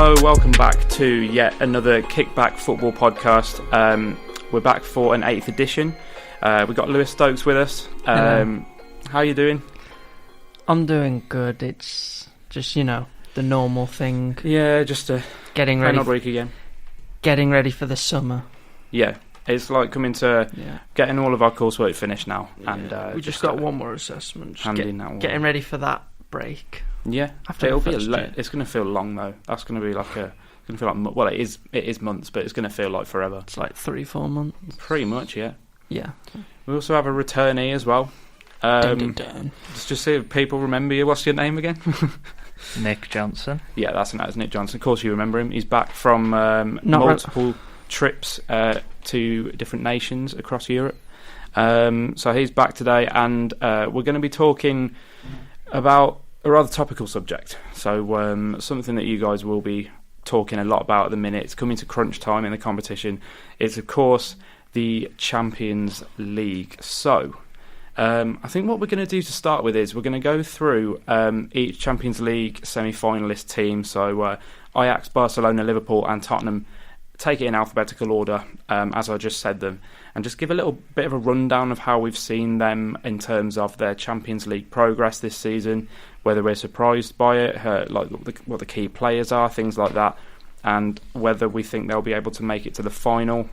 So, welcome back to yet another Kickback Football podcast. We're back for an 8th edition. We've got Lewis Stokes with us. How are you doing? I'm doing good. It's just, the normal thing. Yeah, just getting ready. Week again. Getting ready for the summer. Yeah, it's like coming to getting all of our coursework finished now. Yeah. And we just got one more assessment. Getting ready for that break. Yeah, after it's going to feel long though. That's going to be like it is months, but it's going to feel like forever. It's like 3-4 months. Pretty much, yeah. Yeah. We also have a returnee as well. Let's just see if people remember you. What's your name again? Nick Johnson. Yeah, that's Nick Johnson. Of course you remember him. He's back from multiple trips to different nations across Europe. So he's back today, and we're going to be talking about a rather topical subject. So something that you guys will be talking a lot about at the minute. It's coming to crunch time in the competition. It's, of course, the Champions League. So I think what we're going to do to start with is we're going to go through each Champions League semi-finalist team. So Ajax, Barcelona, Liverpool and Tottenham. Take it in alphabetical order, as I just said them, and just give a little bit of a rundown of how we've seen them in terms of their Champions League progress this season, whether we're surprised by it, what the key players are, things like that, and whether we think they'll be able to make it to the final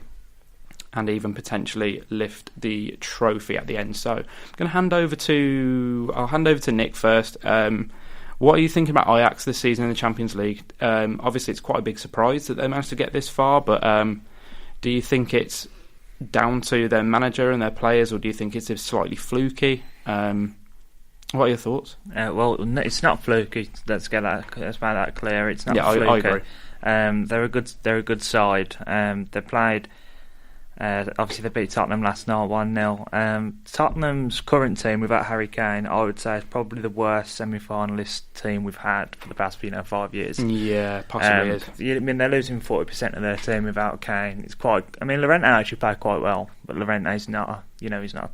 and even potentially lift the trophy at the end. So I'm going to hand over to Nick first. What are you thinking about Ajax this season in the Champions League? Obviously, it's quite a big surprise that they managed to get this far, but do you think it's down to their manager and their players, or do you think it's slightly fluky? What are your thoughts? Well, it's not fluky. Let's make that clear. It's not fluky. I agree. They're a good side. They played. Obviously, they beat Tottenham last night 1-0. Tottenham's current team without Harry Kane, I would say, is probably the worst semi-finalist team we've had for the past 5 years. Yeah, possibly is. They're losing 40% of their team without Kane. It's quite. Llorente actually played quite well, but Llorente's not. He's not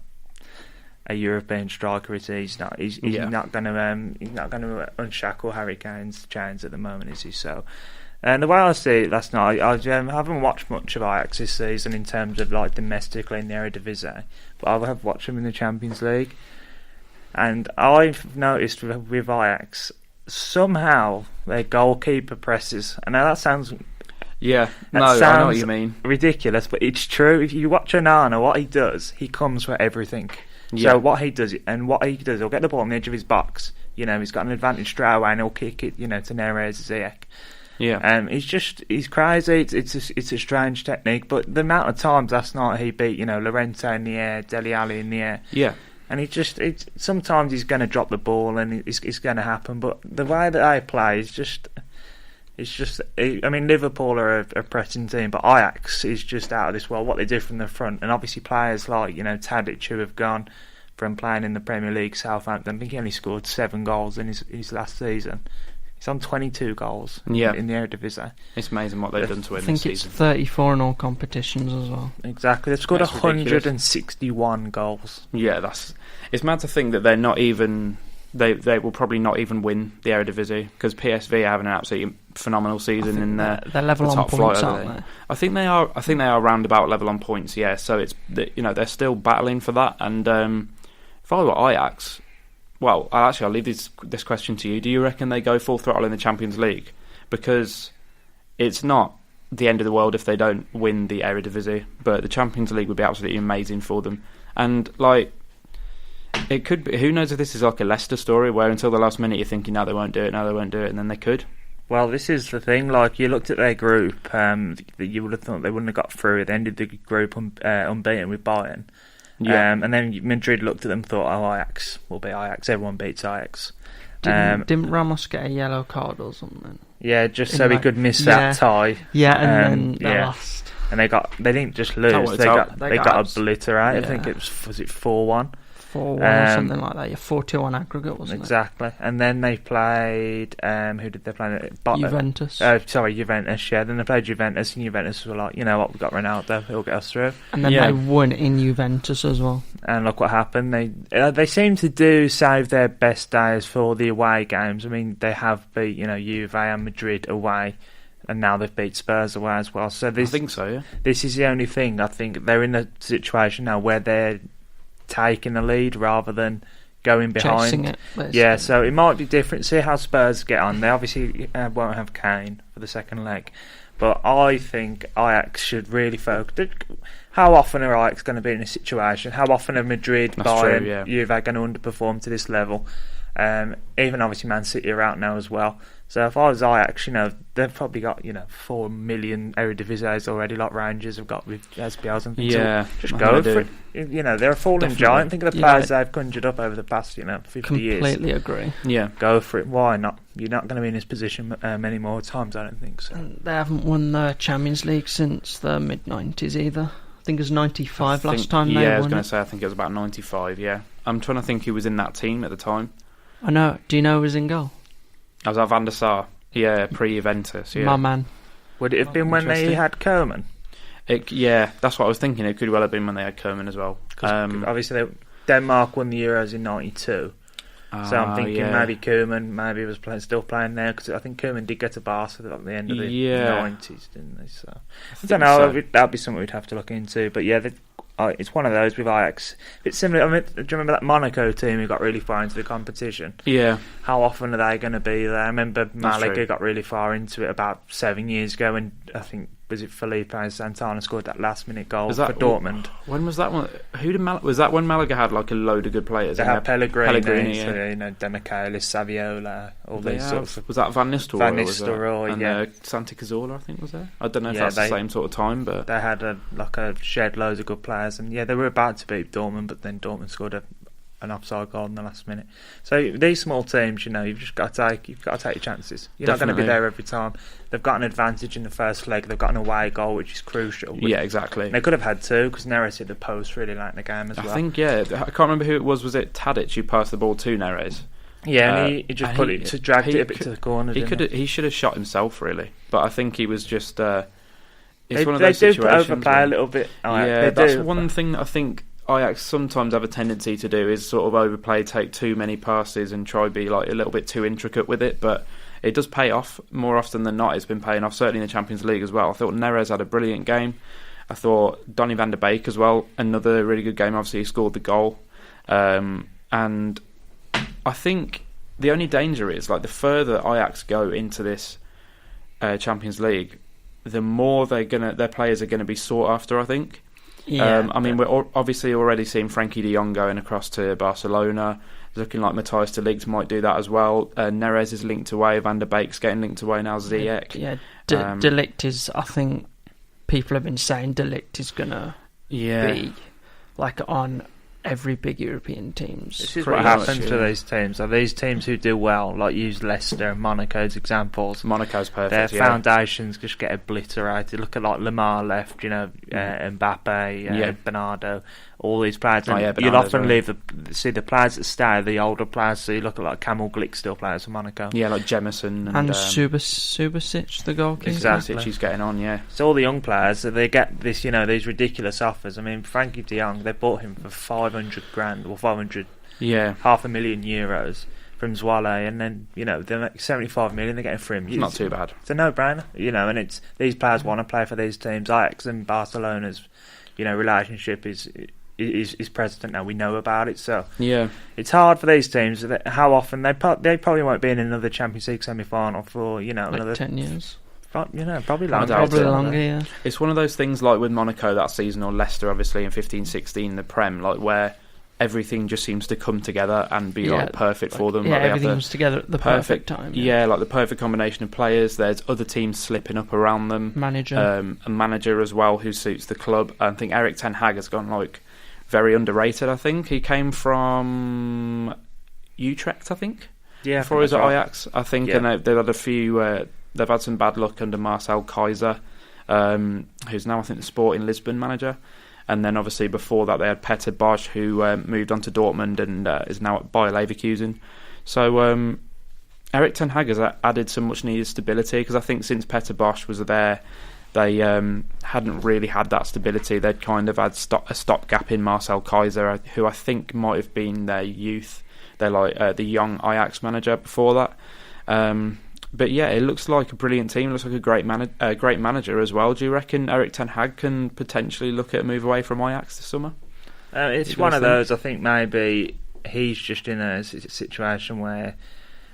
a European striker. He's not. He's not going to unshackle Harry Kane's chains at the moment, is he? So. And the way I see it last night, I haven't watched much of Ajax this season in terms of domestically in the Eredivisie, but I have watched them in the Champions League. And I've noticed with Ajax, somehow their goalkeeper presses. I know that sounds... Yeah, I know what you mean. Ridiculous, but it's true. If you watch Onana, what he does, he comes for everything. Yeah. So what he does, he'll get the ball on the edge of his box. He's got an advantage straight away, and he'll kick it, to Neres Ziyech. Yeah, he's crazy. It's a strange technique, but the amount of times last night he beat Llorente in the air, Dele Alli in the air. Yeah, and sometimes he's going to drop the ball and it's going to happen. But the way that they play is just. Liverpool are a pressing team, but Ajax is just out of this world. What they do from the front, and obviously players like Tadic, who have gone from playing in the Premier League, Southampton. I think he only scored 7 goals in his last season. He's on 22 goals in the Eredivisie. It's amazing what they've done to him this season. I think it's 34 in all competitions as well. Exactly. They've scored 161 goals. Yeah, it's mad to think that they're not even... They will probably not even win the Eredivisie, because PSV are having an absolutely phenomenal season in their level on points, aren't they? I think they are round about level on points, yeah. So it's they're still battling for that. And if I were Ajax... Well, I'll leave this question to you. Do you reckon they go full throttle in the Champions League? Because it's not the end of the world if they don't win the Eredivisie, but the Champions League would be absolutely amazing for them. And, it could be... Who knows if this is like a Leicester story, where until the last minute you're thinking, no, they won't do it, and then they could? Well, this is the thing. You looked at their group, you would have thought they wouldn't have got through. They ended the group unbeaten with Bayern. Yeah. And then Madrid looked at them and thought, Ajax will be Ajax. Everyone beats Ajax. Didn't Ramos get a yellow card or something? Yeah, just so he could miss that tie. Yeah, and then they lost. And they didn't just lose. They got obliterated. Yeah. I think was it 4-1? 4-1 or something like that. Yeah, 4-2 on aggregate, wasn't it? Exactly. And then they played... who did they play? Juventus. Juventus, yeah. Then they played Juventus, and Juventus were like, you know what, we've got Ronaldo, he'll get us through. And then they won in Juventus as well. And look what happened. They seem to save their best days for the away games. I mean, they have beat, Juve and Madrid away. and now they've beat Spurs away as well. So I think so, yeah. This is the only thing. I think they're in a situation now where they're taking the lead rather than going behind. Chasing it, basically. Yeah, so it might be different. See how Spurs get on. They obviously won't have Kane for the second leg, but I think Ajax should really focus. How often are Ajax going to be in a situation? How often are Madrid, Bayern, Juve going to underperform to this level? Even obviously Man City are out now as well. So if I was Ajax, they've probably got 4 million Eredivises already, like Rangers have got with SPLs and things. Yeah, so just go for it. They're a falling giant. Think of the players they've conjured up over the past 50 years. Completely agree. Yeah, go for it. Why not? You're not going to be in this position many more times, I don't think so. And they haven't won the Champions League since the mid 90s either. I think it was 95 last time they won. Yeah, I was going to say I think it was about 95. Yeah, I'm trying to think who was in that team at the time. I know. Do you know who was in goal? I was at Van der Sar. Yeah, pre-Juventus. Yeah. My man. Would it have been when they had Koeman? Yeah, that's what I was thinking. It could well have been when they had Koeman as well. Obviously, Denmark won the Euros in '92. So I'm thinking maybe Koeman maybe was still playing there, because I think Koeman did get to Barca at the end of the '90s, didn't they? So I don't know. So. That'd be something we'd have to look into. But yeah, it's one of those with Ajax. It's similar. I mean, do you remember that Monaco team who got really far into the competition? Yeah. How often are they going to be there? I remember Malaga got really far into it about 7 years ago, and I think was it Felipe Santana scored that last-minute goal for Dortmund. When was that one? Was that when Malaga had like a load of good players? They had Pellegrini, so, Demichelis, Saviola, all these sorts of... Was that Van Nistelrooy? Van Nistelrooy, and Santi Cazorla, I think, was there? I don't know if that's the same sort of time, but... They had shared loads of good players, and they were about to beat Dortmund, but then Dortmund scored an offside goal in the last minute. So these small teams, you've just got to take your chances. You're not going to be there every time. They've got an advantage in the first leg. They've got an away goal, which is crucial. Yeah, exactly. They could have had two, because Neres hit the post really late in the game as well. I think, I can't remember who it was. Was it Tadic who passed the ball to Neres? Yeah, and he just dragged it a bit to the corner. He should have shot himself, really. But I think he was just... it's one of those situations. They do overplay a little bit. That's one thing that I think Ajax sometimes have a tendency to do, is sort of overplay, take too many passes and try to be like a little bit too intricate with it, but it does pay off more often than not. It's been paying off, certainly in the Champions League as well. I thought Neres had a brilliant game. I thought Donny van der Beek as well, another really good game. Obviously he scored the goal, and I think the only danger is, like, the further Ajax go into this Champions League, the more their players are going to be sought after, I think. Yeah, I mean, we're obviously already seeing Frankie de Jong going across to Barcelona. It's looking like Matthijs de Ligt might do that as well. Neres is linked away. Van der Beek's getting linked away now. Ziyech. Yeah, de Ligt is, I think, people have been saying de Ligt is going to be like on every big European teams. This is what happens to these teams. Are these teams who do well, like use Leicester and Monaco as examples? Monaco's perfect. Their foundations just get obliterated. Look at like Lamar left, Mbappe, Bernardo, all these players. You'll often see the players that stay, the older players. So you look at like Kamil Glik still plays for Monaco. Yeah, like Jemison and Subasic, the goalkeeper. Exactly, she's getting on. Yeah. So all the young players, they get this, these ridiculous offers. I mean, Frankie de Jong, they bought him for 500 grand or 500, €500,000 from Zwolle, and then they're like 75 million they're getting for him. It's not too bad. It's a no-brainer, and it's these players want to play for these teams. Ajax and Barcelona's, relationship is precedent now. We know about it, so it's hard for these teams. How often they probably won't be in another Champions League semi-final for another 10 years. Probably longer. Probably longer, yeah. It's one of those things like with Monaco that season, or Leicester obviously in 15-16, the Prem, like where everything just seems to come together and be like perfect for them. Yeah, like everything comes together at the perfect time. Yeah, like the perfect combination of players. There's other teams slipping up around them. A manager as well who suits the club. I think Erik ten Hag has gone like very underrated. I think he came from Utrecht. I think before he was at Ajax. I think, and they've had a few. They've had some bad luck under Marcel Kaiser, who's now I think the Sporting Lisbon manager. And then obviously before that they had Peter Bosz, who moved on to Dortmund and is now at Bayer Leverkusen. So Erik ten Hag has added some much needed stability, because I think since Peter Bosz was there, they hadn't really had that stability. They'd kind of had a stopgap in Marcel Kaiser, who I think might have been their youth. They're like the young Ajax manager before that. But yeah, it looks like a brilliant team. It looks like a great manager as well. Do you reckon Erik ten Hag can potentially look at a move away from Ajax this summer? It's one of those. I think maybe he's just in a situation where,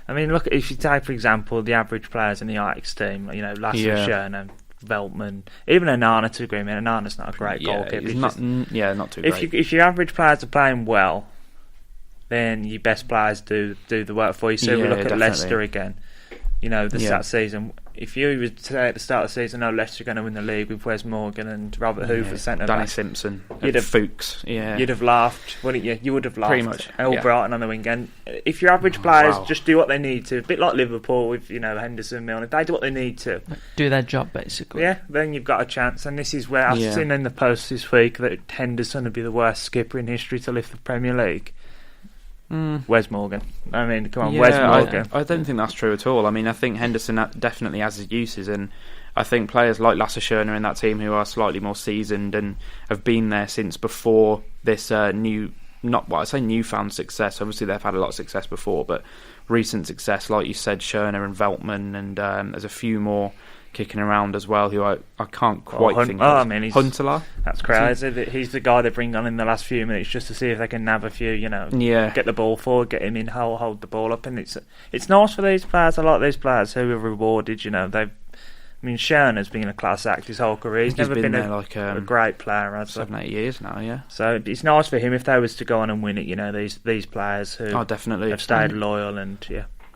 I mean, look, if you take, for example, the average players in the Ajax team, you know, Lasse, Schöne, Veltman, even Onana to agree. I mean, Onana's not a great goalkeeper. He's not too great. If your average players are playing well, then your best players do the work for you. So we look at definitely. Leicester again. You know, that season, if you were to say at the start of the season, Leicester are going to win the league with Wes Morgan and Robert Hoover centre back, Danny Simpson, Fuchs, you'd have laughed, wouldn't you? You would have laughed. Pretty much. Brighton on the wing. And if your average players just do what they need to, a bit like Liverpool with, you know, Henderson, Milner, they do what they need to. Do their job, basically. Yeah, then you've got a chance. And this is where I've seen in the post this week that Henderson would be the worst skipper in history to lift the Premier League. Wes Morgan. I mean, come on, Wes Morgan. I don't think that's true at all. I mean, I think Henderson definitely has his uses, and I think players like Lasse Schöne in that team who are slightly more seasoned and have been there since before this newfound success. Obviously, they've had a lot of success before, but recent success, like you said, Schöne and Veltman, and there's a few more kicking around as well who I can't quite think of. I mean, Huntelaar? That's crazy. He's the guy they bring on in the last few minutes just to see if they can nab a few, you know, get the ball forward, get him in, hold the ball up. And it's nice for these players. I like these players who are rewarded, you know. I mean, Schöne has been a class act his whole career. He's never been a great player. 7-8 years now, yeah. So it's nice for him if they was to go on and win it, you know, these players who definitely have stayed loyal and,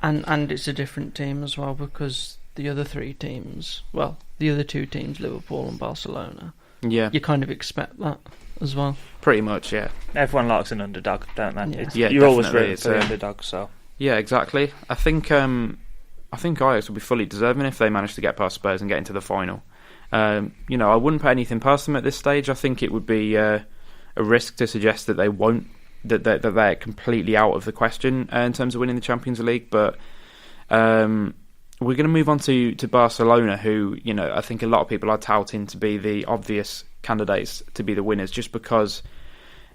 And it's a different team as well because the other two teams, Liverpool and Barcelona, you kind of expect that as well. Pretty much, yeah. Everyone likes an underdog, don't they? You're always rooting for the underdog, so. Yeah, exactly. I think Ajax would be fully deserving if they managed to get past Spurs and get into the final. You know, I wouldn't put anything past them at this stage. I think it would be a risk to suggest that they won't, that they're completely out of the question in terms of winning the Champions League, but we're going to move on to Barcelona, who, you know, I think a lot of people are touting to be the obvious candidates to be the winners, just because,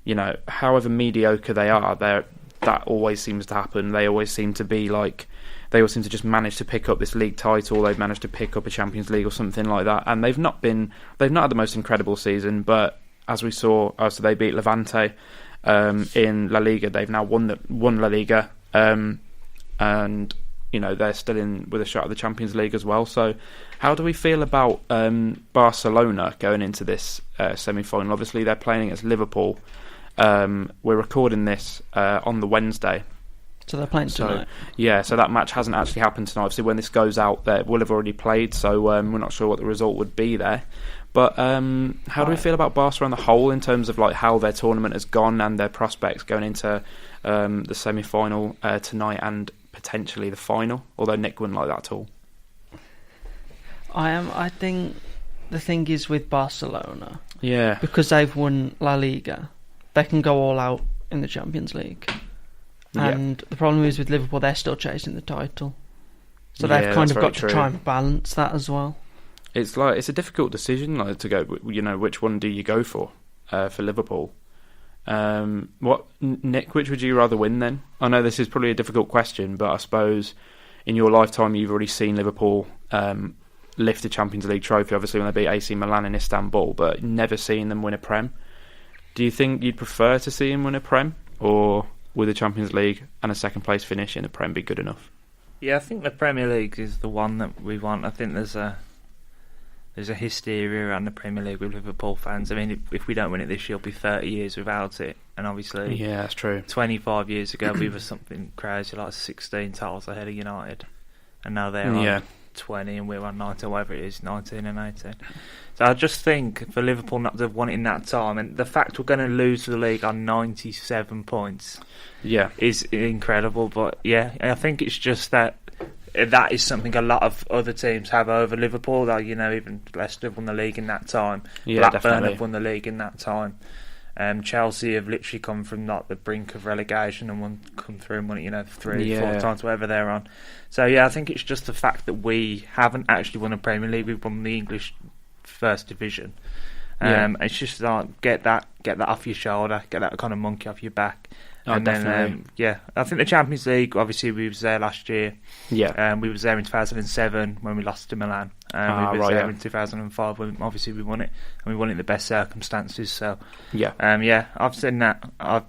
you know, however mediocre they are, that always seems to happen. They always seem to just manage to pick up this league title. They've managed to pick up a Champions League or something like that, and they've not had the most incredible season. But as we saw, so they beat Levante in La Liga. They've now won La Liga, and you know, they're still in with a shot at the Champions League as well. So how do we feel about Barcelona going into this semi-final? Obviously, they're playing against Liverpool. We're recording this on the Wednesday. So they're playing tonight? Yeah, so that match hasn't actually happened tonight. Obviously, when this goes out, they will have already played, so we're not sure what the result would be there. But how do we feel about Barca on the whole in terms of like how their tournament has gone and their prospects going into the semi-final tonight and potentially the final, although Nick wouldn't like that at all? I think the thing is with Barcelona, because they've won La Liga, they can go all out in the Champions League. And the problem is with Liverpool, they're still chasing the title. So they've kind of got to try and balance that as well. It's a difficult decision to go, you know, which one do you go for Liverpool? Nick, which would you rather win then? I know this is probably a difficult question, but I suppose in your lifetime you've already seen Liverpool lift a Champions League trophy, obviously when they beat AC Milan in Istanbul, but never seen them win a Prem. Do you think you'd prefer to see them win a Prem, or would the Champions League and a second place finish in the Prem be good enough? Yeah, I think the Premier League is the one that we want. I think there's a hysteria around the Premier League with Liverpool fans. I mean, if we don't win it this year, it'll be 30 years without it. And obviously, yeah, that's true. 25 years ago, we were something crazy like 16 titles ahead of United, and now they're on 20 and we're on 19, whatever it is, 19 and 18. So I just think for Liverpool not to have won it in that time, and the fact we're going to lose to the league on 97 points, is incredible. But yeah, I think it's just that is something a lot of other teams have over Liverpool. Like, you know, even Leicester have won the league in that time. Yeah, Blackburn have won the league in that time. Chelsea have literally come from like the brink of relegation and come through and won it, you know, 3-4 times, whatever they're on. So yeah, I think it's just the fact that we haven't actually won a Premier League. We've won the English First Division, It's just like get that off your shoulder, get that kind of monkey off your back. And definitely. Then, I think the Champions League, obviously we was there last year. Yeah. We was there in 2007 when we lost to Milan. We was there in 2005 when obviously we won it, and we won it in the best circumstances. So, I've seen that. I've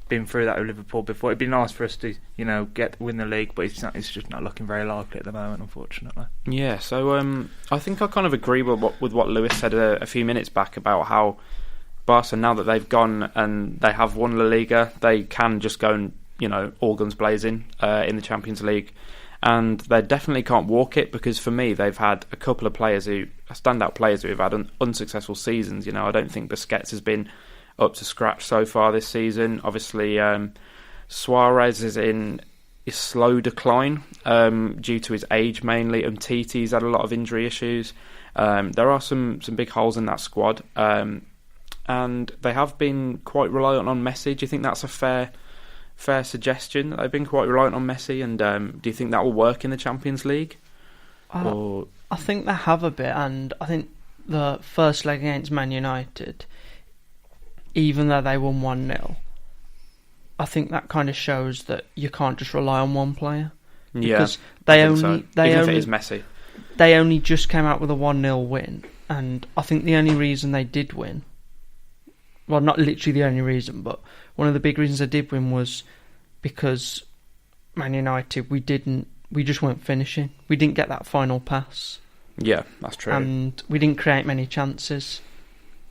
been through that with Liverpool before. It'd be nice for us to, win the league, but it's just not looking very likely at the moment, unfortunately. Yeah, so I think I kind of agree with what Lewis said a few minutes back about how Barca, now that they've gone and they have won La Liga, they can just go and, all guns blazing in the Champions League. And they definitely can't walk it, because for me, they've had a couple of standout players who have had unsuccessful seasons. I don't think Busquets has been up to scratch so far this season. Obviously, Suarez is in slow decline due to his age mainly. Umtiti's had a lot of injury issues. There are some big holes in that squad. And they have been quite reliant on Messi. Do you think that's a fair suggestion, that they've been quite reliant on Messi? And do you think that will work in the Champions League? I think they have a bit, and I think the first leg against Man United, even though they won 1-0, I think that kind of shows that you can't just rely on one player. Because even if it is Messi. They only just came out with a 1-0 win, and I think the only reason they did win, well, not literally the only reason, but one of the big reasons they did win was because Man United, we just weren't finishing. We didn't get that final pass. Yeah, that's true. And we didn't create many chances.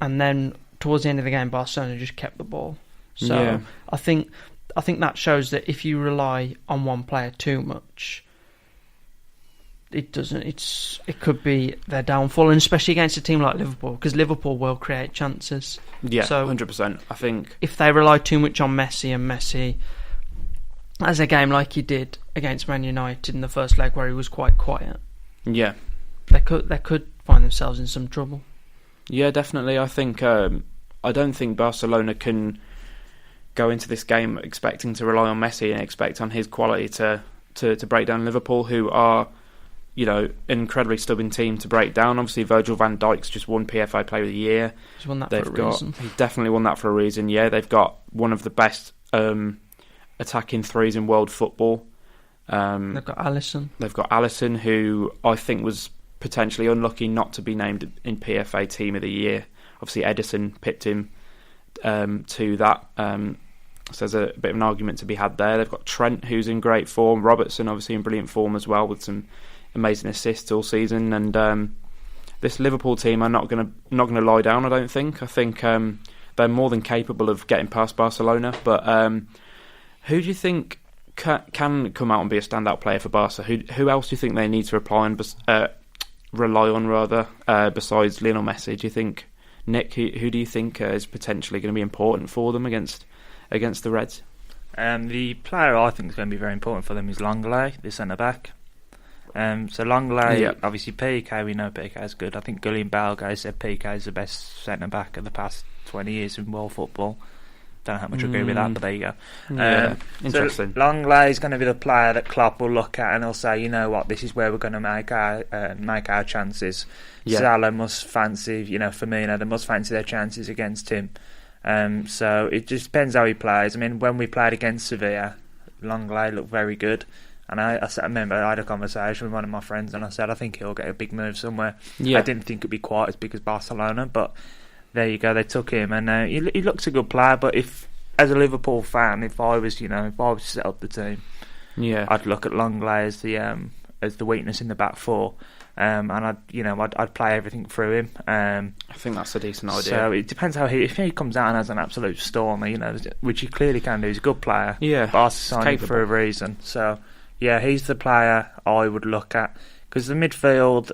And then towards the end of the game, Barcelona just kept the ball. So I think that shows that if you rely on one player too much, it could be their downfall, and especially against a team like Liverpool, because Liverpool will create chances. Yeah, so 100%. I think if they rely too much on Messi, and Messi has a game like he did against Man United in the first leg where he was quite quiet, they could find themselves in some trouble. Yeah, definitely. I think I don't think Barcelona can go into this game expecting to rely on Messi and expect on his quality to break down Liverpool, who are an incredibly stubborn team to break down. Obviously, Virgil van Dijk's just won PFA Player of the Year. He's won that for a reason. He's definitely won that for a reason, yeah. They've got one of the best attacking threes in world football. They've got Alisson, who I think was potentially unlucky not to be named in PFA Team of the Year. Obviously, Edison pipped him to that. So there's a bit of an argument to be had there. They've got Trent, who's in great form. Robertson, obviously, in brilliant form as well, with some amazing assists all season. And this Liverpool team are not going to lie down, I don't think. I think they're more than capable of getting past Barcelona. But who do you think can come out and be a standout player for Barca? Who else do you think they need to rely on besides Lionel Messi? Do you think, Nick, who do you think is potentially going to be important for them against the Reds? The player I think is going to be very important for them is Longley, the centre-back. So Longley, obviously PK, we know PK is good. I think Gullian Balgay said PK is the best centre-back of the past 20 years in world football. Don't know how much I agree with that, but there you go. Interesting. So Longley is going to be the player that Klopp will look at and he'll say, you know what, this is where we're going to make our chances. Salah must fancy, Firmino, they must fancy their chances against him. So it just depends how he plays. I mean, when we played against Sevilla, Longley looked very good. And I remember I had a conversation with one of my friends and I said, I think he'll get a big move somewhere. I didn't think it'd be quite as big as Barcelona, but there you go, they took him. And he looks a good player, but if, as a Liverpool fan, if I was to set up the team, I'd look at Longley as the weakness in the back four. And I'd play everything through him. I think that's a decent idea. So it depends if he comes out and has an absolute stormer, which he clearly can do. He's a good player. Yeah, Barca signed him for a reason. So he's the player I would look at, because the midfield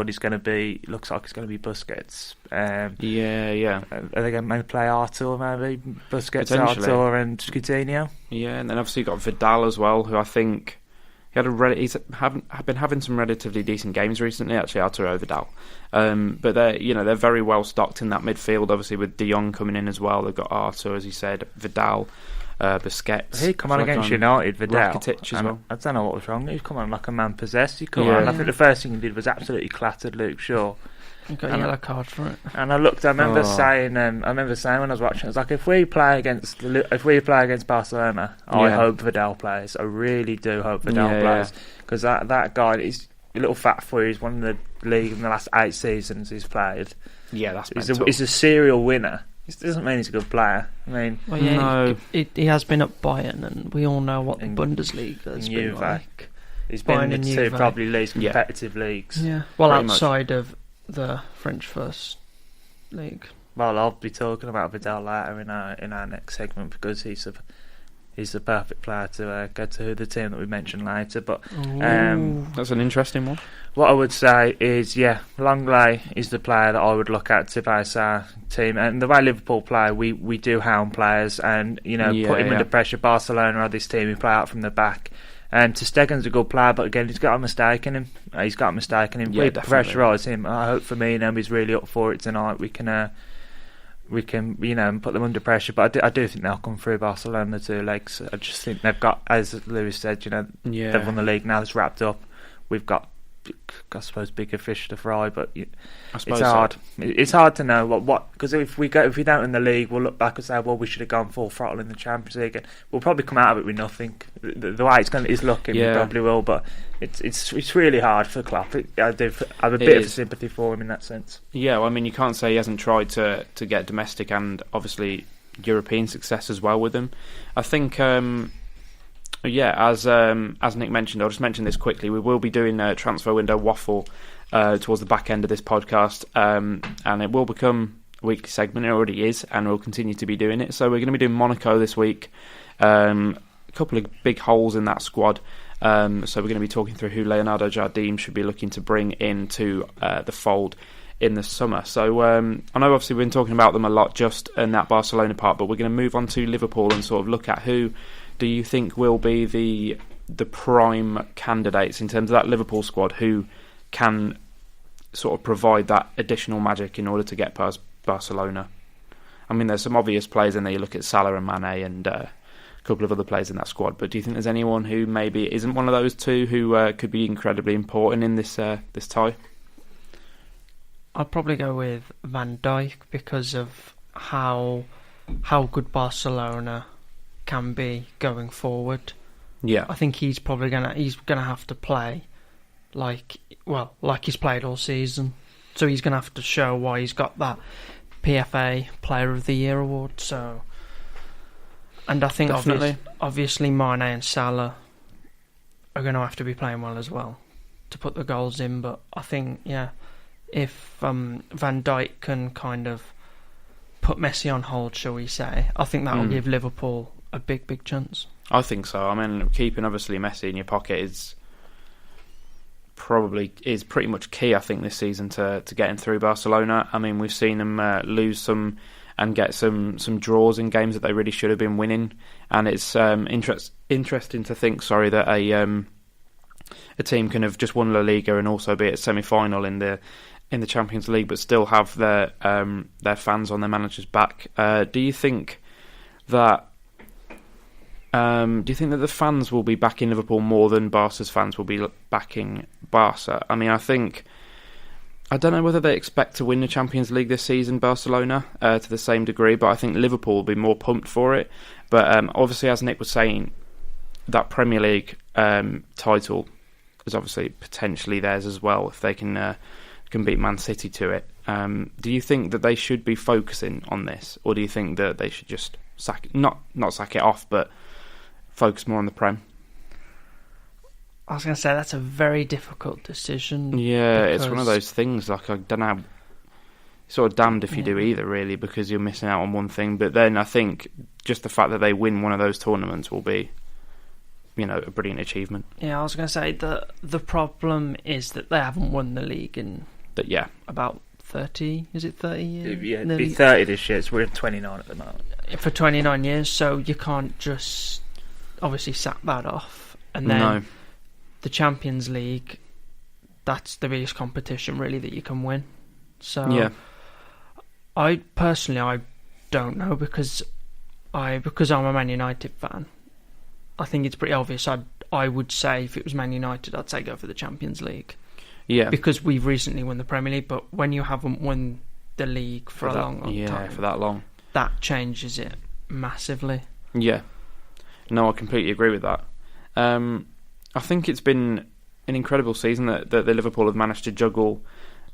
is going to be, looks like it's going to be Busquets. Are they going to play Artur maybe? Busquets, Artur, and Coutinho. Yeah, and then obviously you've got Vidal as well, who I think. He's been having some relatively decent games recently, actually, Arturo Vidal. But they're very well stocked in that midfield. Obviously, with De Jong coming in as well, they've got Artur, as you said, Vidal, Busquets. He come on against United, Vidal. Rakitic as well. I don't know what was wrong. He come on like a man possessed. He come on. I think the first thing he did was absolutely clattered Luke Shaw. You got a yellow card for it. And I remember saying when I was watching, I was like, if we play against Barcelona, I hope Vidal plays. I really do hope Vidal plays, because that guy is a little fat for. He's won the league in the last 8 seasons he's played. Yeah, that's he's a serial winner. It doesn't mean he's a good player. I mean, no. He has been at Bayern, and we all know what the Bundesliga has been like. He's been in the 2 probably least competitive leagues. Yeah, well, outside of the French First League. Well, I'll be talking about Vidal later in our next segment, because he's the perfect player to go to the team that we mentioned later. But that's an interesting one. What I would say is, Longley is the player that I would look at to base our team. And the way Liverpool play, we do hound players and put him under pressure. Barcelona are this team who play out from the back. And Ter Stegen's a good player, but again, he's got a mistake in him. We pressurise him. I hope Firmino is really up for it tonight. We can put them under pressure. But I do think they'll come through Barcelona 2 legs. I just think they've got, as Lewis said, they've won the league now. It's wrapped up. We've got, I suppose, bigger fish to fry, but it's hard. So. It's hard to know what because if we don't win the league, we'll look back and say, well, we should have gone full throttle in the Champions League, and we'll probably come out of it with nothing. The way it's looking, we probably will, but it's really hard for Klopp. I have a bit of sympathy for him in that sense. Yeah, well, I mean, you can't say he hasn't tried to get domestic and obviously European success as well with him. I think. As Nick mentioned, I'll just mention this quickly. We will be doing a Transfer Window Waffle towards the back end of this podcast, and it will become a weekly segment. It already is, and we'll continue to be doing it. So we're going to be doing Monaco this week. A couple of big holes in that squad. So we're going to be talking through who Leonardo Jardim should be looking to bring into the fold in the summer. So I know obviously we've been talking about them a lot just in that Barcelona part, but we're going to move on to Liverpool and sort of look at who do you think will be the prime candidates in terms of that Liverpool squad who can sort of provide that additional magic in order to get past Barcelona? I mean, there's some obvious players in there. You look at Salah and Mane and a couple of other players in that squad, but do you think there's anyone who maybe isn't one of those two who could be incredibly important in this tie? I'd probably go with Van Dijk because of how good Barcelona can be going forward. Yeah, I think he's probably gonna have to play like he's played all season. So he's gonna have to show why he's got that PFA Player of the Year award. So, and I think obviously Mane and Salah are gonna have to be playing well as well to put the goals in. But I think if Van Dijk can kind of put Messi on hold, shall we say, I think that will give Liverpool a big chance. I think so. I mean, keeping obviously Messi in your pocket is pretty much key, I think, this season to getting through Barcelona. I mean, we've seen them lose some and get some draws in games that they really should have been winning, and it's interesting to think, that a team can have just won La Liga and also be at semi-final in the Champions League, but still have their fans on their manager's back. Do you think that the fans will be backing Liverpool more than Barca's fans will be backing Barca? I mean, I don't know whether they expect to win the Champions League this season, Barcelona, to the same degree, but I think Liverpool will be more pumped for it. But obviously, as Nick was saying, that Premier League title is obviously potentially theirs as well if they can beat Man City to it. Do you think that they should be focusing on this, or do you think that they should just not sack it off, but focus more on the Prem? I was going to say that's a very difficult decision. Yeah, it's one of those things. Like, I don't know, sort of damned if you do either, really, because you're missing out on one thing. But then I think just the fact that they win one of those tournaments will be, a brilliant achievement. Yeah, I was going to say the problem is that they haven't won the league in about 30. Is it 30 years? Yeah, it'll be 30 this year. So we're at 29 at the moment. For 29 years, so you can't just obviously sack that off. And then the Champions League, that's the biggest competition really that you can win. So I don't know because I'm a Man United fan. I think it's pretty obvious. I would say if it was Man United, I'd say go for the Champions League. Yeah. Because we've recently won the Premier League, but when you haven't won the league for a long time... Yeah, for that long. That changes it massively. Yeah. No, I completely agree with that. I think it's been an incredible season that the Liverpool have managed to juggle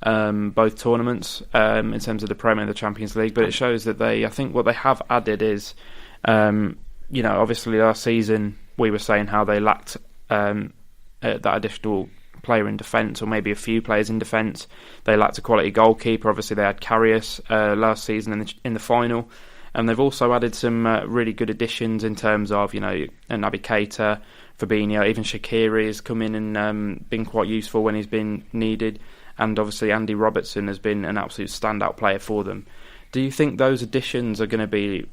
both tournaments in terms of the Premier and the Champions League, but it shows that I think what they have added is, obviously last season we were saying how they lacked that additional player in defence, or maybe a few players in defence. They lacked a quality goalkeeper. Obviously they had Karius last season in the final, and they've also added some really good additions in terms of Naby Keita, Fabinho, even Shaqiri has come in and been quite useful when he's been needed, and obviously Andy Robertson has been an absolute standout player for them. Do you think those additions are going to be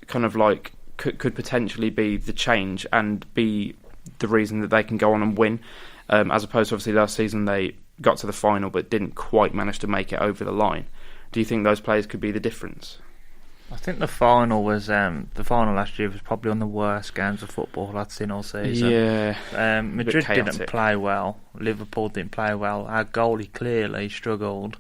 kind of like could potentially be the change and be the reason that they can go on and win, as opposed to obviously last season they got to the final but didn't quite manage to make it over the line? Do you think those players could be the difference? I think the final last year was probably one of the worst games of football I'd seen all season. Yeah, Madrid didn't play well. Liverpool didn't play well. Our goalie clearly struggled.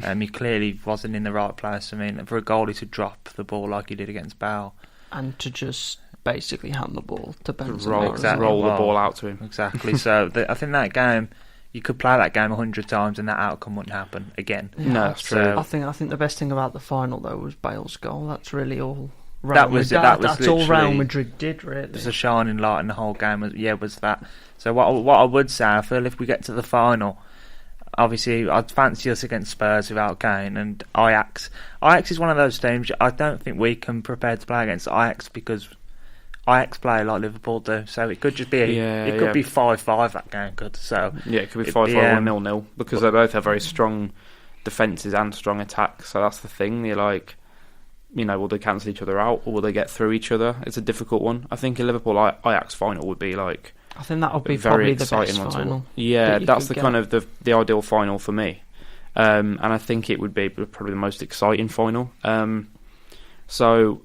He clearly wasn't in the right place. I mean, for a goalie to drop the ball like he did against Bale, and to just basically hand the ball to Benzema, roll the ball out to him. Exactly. So I think that game, you could play that game 100 times and that outcome wouldn't happen again. Yeah, no, that's true. I think the best thing about the final though was Bale's goal. That's really all. That's all Real Madrid did, really. There's a shining light in the whole game. Was that. So what I would say, I feel if we get to the final, obviously I'd fancy us against Spurs without Kane and Ajax. Ajax is one of those teams I don't think we can prepare to play against Ajax, because Ajax play like Liverpool do, so it could just be be 5-5 that game could. So yeah, it could be 5-5 or 0-0, because they both have very strong defences and strong attacks. So that's the thing. You're like, will they cancel each other out or will they get through each other? It's a difficult one. I think a Liverpool Ajax final would be like, I think that would be very probably the best final. Yeah, that's the kind of the ideal final for me, and I think it would be probably the most exciting final. So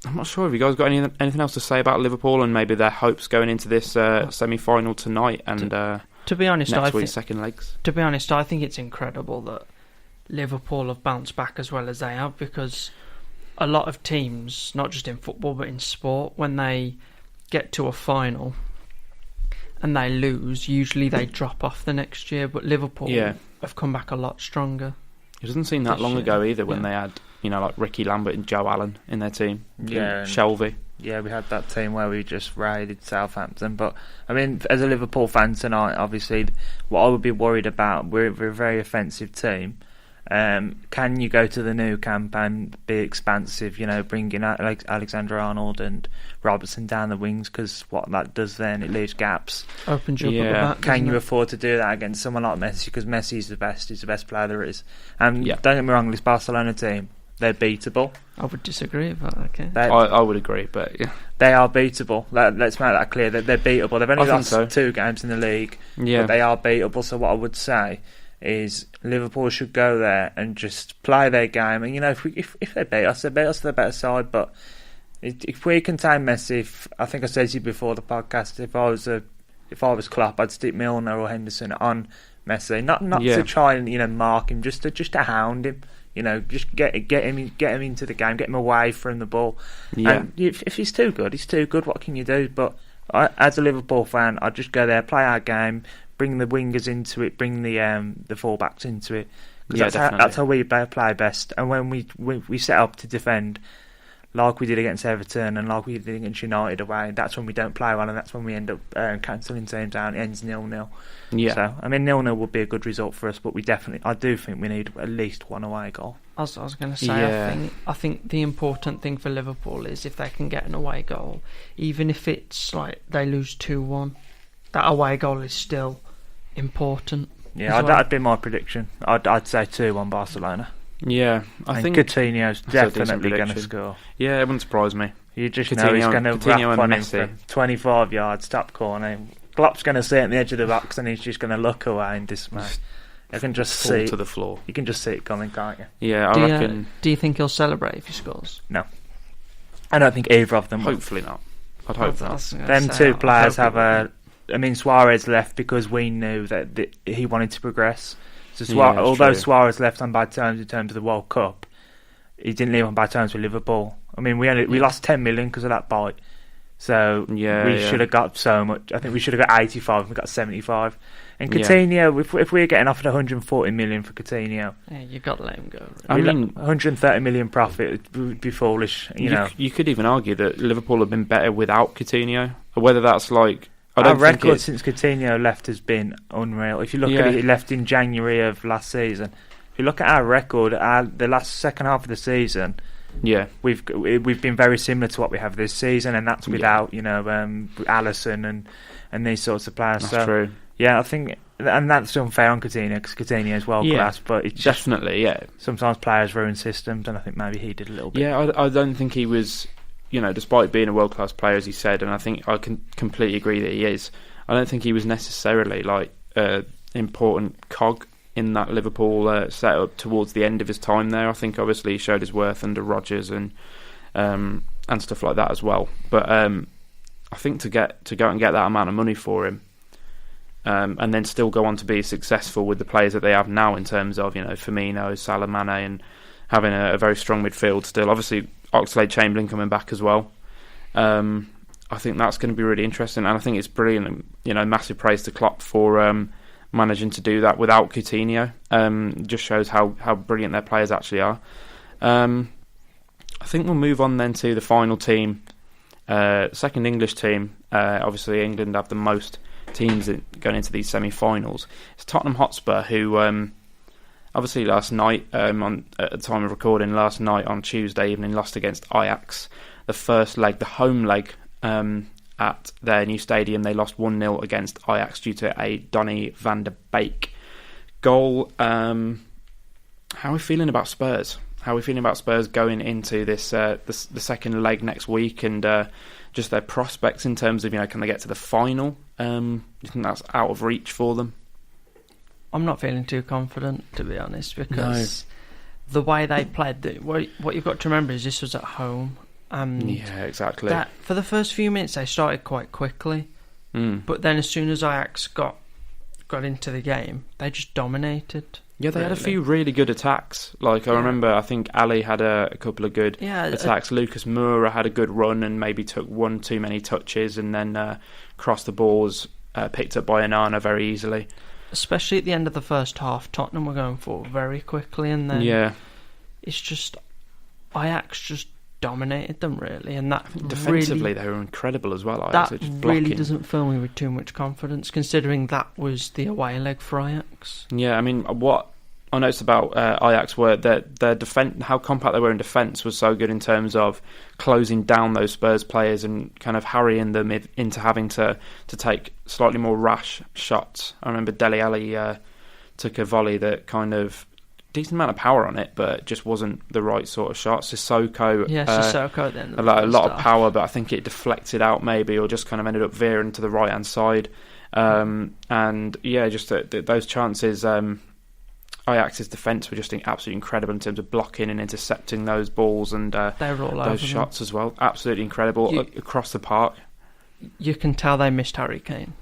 I'm not sure if you guys got anything else to say about Liverpool and maybe their hopes going into this semi-final tonight and to be honest, next week's second legs. To be honest, I think it's incredible that Liverpool have bounced back as well as they have, because a lot of teams, not just in football but in sport, when they get to a final and they lose, usually they drop off the next year, but Liverpool have come back a lot stronger. It doesn't seem that long ago either when they had like Ricky Lambert and Joe Allen in their team. Yeah, Shelby. Yeah, we had that team where we just raided Southampton. But I mean, as a Liverpool fan tonight, obviously, what I would be worried about, we're a very offensive team. Can you go to the Nou Camp and be expansive? Bringing Alexander-Arnold and Robertson down the wings, because what that does then, it leaves gaps. Opens you up at the back. Can you afford to do that against someone like Messi? Because Messi is the best. He's the best player there is. And don't get me wrong, this Barcelona team, they're beatable. I would disagree, but okay. I would agree, but yeah. They are beatable. Let's make that clear. They're beatable. They've only lost 2 games in the league, but they are beatable. So what I would say is Liverpool should go there and just play their game. And if they beat us, they beat us to the better side. But if we contain Messi, I think I said to you before the podcast, if I was Klopp, I'd stick Milner or Henderson on Messi, not to try and mark him, just to hound him. Just get him into the game, get him away from the ball. Yeah. And if he's too good, he's too good. What can you do? But as a Liverpool fan, I'd just go there, play our game, bring the wingers into it, bring the fullbacks into it. Because that's how we play best. And when we set up to defend, like we did against Everton and like we did against United away, that's when we don't play well, and that's when we end up cancelling teams out. It ends 0-0. Yeah. So, I mean, 0-0 would be a good result for us, but I do think we need at least one away goal. I was going to say, I think the important thing for Liverpool is if they can get an away goal, even if it's like they lose 2-1, that away goal is still important. Yeah, that'd be my prediction. I'd say 2-1 Barcelona. Yeah, I think Coutinho's definitely going to score. Yeah, it wouldn't surprise me. You just know he's going to wrap on him from 25 yards, top corner. Klopp's going to sit at the edge of the box and he's just going to look away in dismay. You can just see to the floor. You can just see it coming, can't you? Yeah, I reckon. Do you think he'll celebrate if he scores? No, I don't think either of them. Hopefully not. I'd hope not. Them two players have a Suarez left because we knew that he wanted to progress. So although Suarez left on bad terms in terms of the World Cup, he didn't leave on bad terms with Liverpool. I mean, we lost 10 million because of that bite. So we should have got so much. I think we should have got 85 and we got 75. And Coutinho, if we were getting offered 140 million for Coutinho, you got to let him go. Really. I mean, 130 million profit would be foolish. You could even argue that Liverpool have been better without Coutinho, or whether that's like. Our record since Coutinho left has been unreal. If you look at it, he left in January of last season. If you look at our record, the last second half of the season, we've been very similar to what we have this season, and that's without Alisson and these sorts of players. That's true. Yeah, I think, and that's unfair on Coutinho because Coutinho is world class, but it's definitely sometimes players ruin systems, and I think maybe he did a little bit. Yeah, I don't think he was. Despite being a world-class player, as he said, and I think I can completely agree that he is, I don't think he was necessarily like important cog in that Liverpool setup towards the end of his time there. I think obviously he showed his worth under Rodgers and stuff like that as well. But I think to go and get that amount of money for him, and then still go on to be successful with the players that they have now in terms of Firmino, Salah, Mane, and having a very strong midfield still. Obviously, Oxlade-Chamberlain coming back as well. I think that's going to be really interesting, and I think it's brilliant. Massive praise to Klopp for managing to do that without Coutinho. Just shows how brilliant their players actually are. I think we'll move on then to the final team, second English team. Obviously, England have the most teams going into these semi-finals. It's Tottenham Hotspur, who obviously last night, at the time of recording, last night on Tuesday evening, lost against Ajax. The first leg, the home leg, at their new stadium, they lost 1-0 against Ajax due to a Donny van der Beek goal. How are we feeling about Spurs? How are we feeling about Spurs going into this the second leg next week, and just their prospects in terms of can they get to the final? Do you think that's out of reach for them? I'm not feeling too confident, to be honest, because the way they played, what you've got to remember is this was at home. Yeah, exactly. That for the first few minutes they started quite quickly, but then as soon as Ajax got into the game, they just dominated. Yeah, they had a few really good attacks. Like I remember, I think Ali had a couple of good attacks. Lucas Moura had a good run and maybe took one too many touches, and then crossed the balls, picked up by Onana very easily. Especially at the end of the first half, Tottenham were going forward very quickly, and then it's just Ajax just dominated them really, and that defensively they were incredible as well. Ajax, that really doesn't fill me with too much confidence, considering that was the away leg for Ajax. Yeah, I mean, what I noticed about Ajax were that their defense, how compact they were in defence, was so good in terms of closing down those Spurs players and kind of harrying them into having to take slightly more rash shots. I remember Dele Alli took a volley that kind of decent amount of power on it, but it just wasn't the right sort of shot. Sissoko, Sissoko then a lot of power, but I think it deflected out maybe, or just kind of ended up veering to the right hand side. And just those chances. Ajax's defence were just absolutely incredible in terms of blocking and intercepting those balls and they were all those shots as well. Absolutely incredible across the park. You can tell they missed Harry Kane.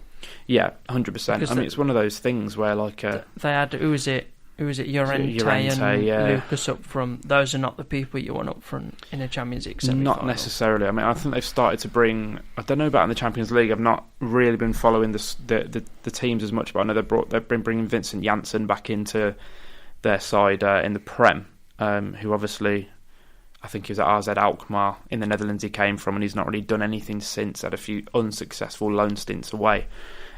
Yeah, 100%. I mean, it's one of those things where they had who was it Llorente and Lucas up front. Those are not the people you want up front in a Champions League semi-final. Not necessarily. I mean, I think they've started to bring. I don't know about in the Champions League. I've not really been following the teams as much, but I know they've been bringing Vincent Janssen back into their side in the Prem, who obviously I think he was at AZ Alkmaar in the Netherlands. He came from, and he's not really done anything since. Had a few unsuccessful loan stints away,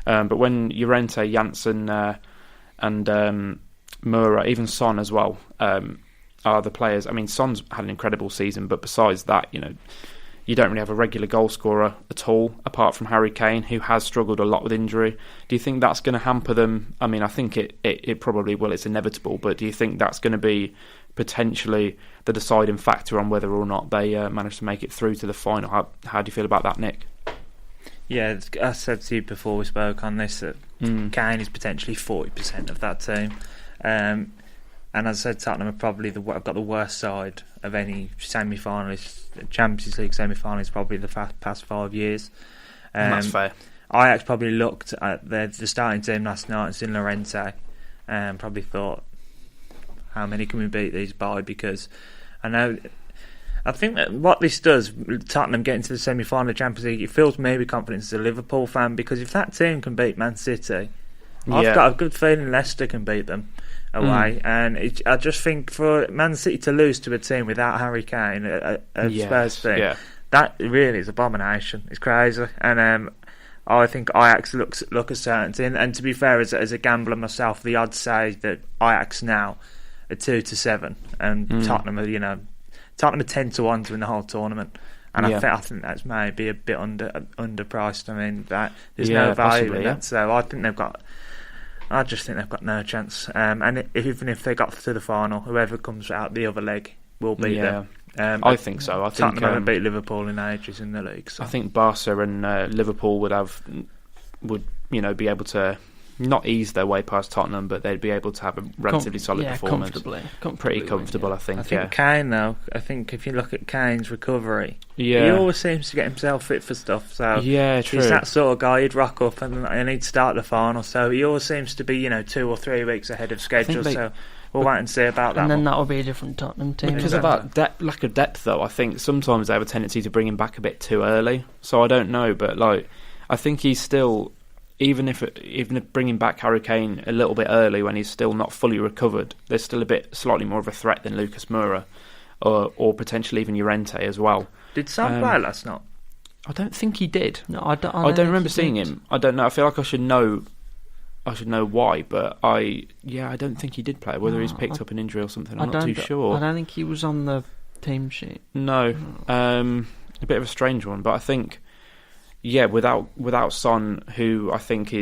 but when Llorente, Janssen, and Moura, even Son as well, are the players. I mean, Son's had an incredible season, but besides that, you don't really have a regular goal scorer at all, apart from Harry Kane, who has struggled a lot with injury. Do you think that's going to hamper them? I mean, I think it probably will. It's inevitable, but do you think that's going to be potentially the deciding factor on whether or not they manage to make it through to the final? How do you feel about that, Nick? Yeah, I said to you before we spoke on this that Kane is potentially 40% of that team. And as I said, Tottenham are probably have got the worst side of any semi-finalist. Champions League semi-finalist probably the past 5 years. That's fair. Ajax probably looked at the starting team last night and seen Llorente and probably thought, how many can we beat these by? Because I think that what this does, Tottenham getting to the semi-final of the Champions League, it fills me with confidence as a Liverpool fan, because if that team can beat Man City, I've got a good feeling Leicester can beat them away. And I just think for Man City to lose to a team without Harry Kane, a Spurs team, that really is abomination. It's crazy. And I think Ajax look a certainty. And to be fair, as a gambler myself, the odds say that Ajax now are 2-7, and Tottenham are 10-1 to win the whole tournament. And I think that's maybe a bit underpriced. I mean, there's no value in that. So I just think they've got no chance. And even if they got to the final, whoever comes out the other leg will beat them. I think so. I think Tottenham haven't beat Liverpool in ages in the league. So. I think Barca and Liverpool would be able to not ease their way past Tottenham, but they'd be able to have a relatively solid performance. Pretty comfortable, I think. Kane, though, if you look at Kane's recovery, he always seems to get himself fit for stuff. So true. He's that sort of guy. He'd rock up and he'd start the final. So he always seems to be 2 or 3 weeks ahead of schedule. So we'll wait and see about that. And then that'll be a different Tottenham team. Because of that lack of depth, though, I think sometimes they have a tendency to bring him back a bit too early. So I don't know, but I think he's still. Even if bringing back Harry Kane a little bit early when he's still not fully recovered, there's still slightly more of a threat than Lucas Moura, or potentially even Llorente as well. Did Son play last night? I don't think he did. No, I don't remember seeing him. I don't know. I feel like I should know why, but I don't think he did play. Whether he's picked up an injury or something, I'm not too sure. I don't think he was on the team sheet. No, a bit of a strange one, but I think. Yeah, without Son, who I think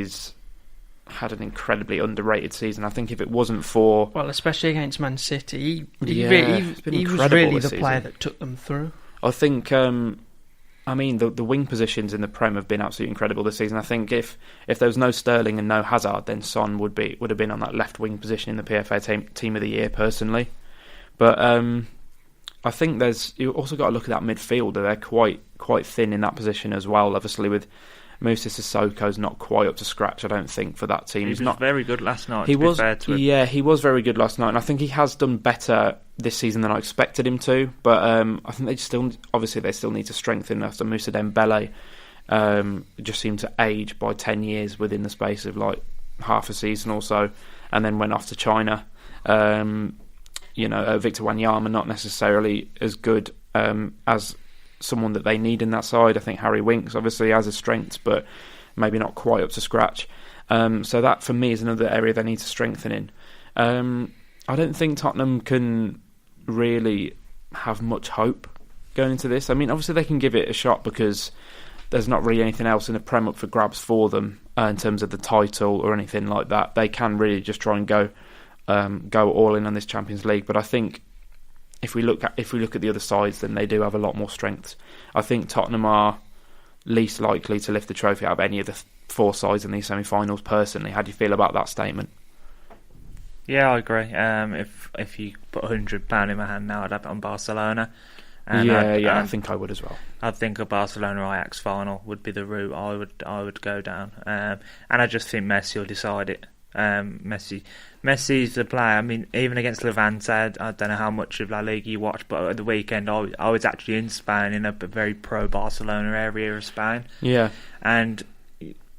had an incredibly underrated season. I think if it wasn't for... Well, especially against Man City, he was really the player that took them through. I think, the wing positions in the Prem have been absolutely incredible this season. I think if there was no Sterling and no Hazard, then Son would have been on that left wing position in the PFA team of the year, personally. But I think you also got to look at that midfield. They're quite thin in that position as well. Obviously, with Moussa Sissoko's not quite up to scratch, I don't think, for that team. He was not very good last night. He was very good last night, and I think he has done better this season than I expected him to. But I think they still need to strengthen us. And Moussa Dembele just seemed to age by 10 years within the space of half a season or so, and then went off to China. Victor Wanyama not necessarily as good as someone that they need in that side. I think Harry Winks obviously has his strengths, but maybe not quite up to scratch. So that for me is another area they need to strengthen in. I don't think Tottenham can really have much hope going into this. I mean, obviously they can give it a shot because there's not really anything else in the Prem up for grabs for them in terms of the title or anything like that. They can really just try and go all in on this Champions League. But I think if we look at the other sides, then they do have a lot more strengths. I think Tottenham are least likely to lift the trophy out of any of the 4 sides in these semi-finals. Personally, how do you feel about that statement? Yeah, I agree. If you put £100 in my hand now, I'd have it on Barcelona. And I think I would as well. I think a Barcelona-Ajax final would be the route I would go down. And I just think Messi will decide it. Messi's the player. I mean, even against Levante, I don't know how much of La Liga you watch, but at the weekend I was actually in Spain, in a very pro-Barcelona area of Spain. Yeah. And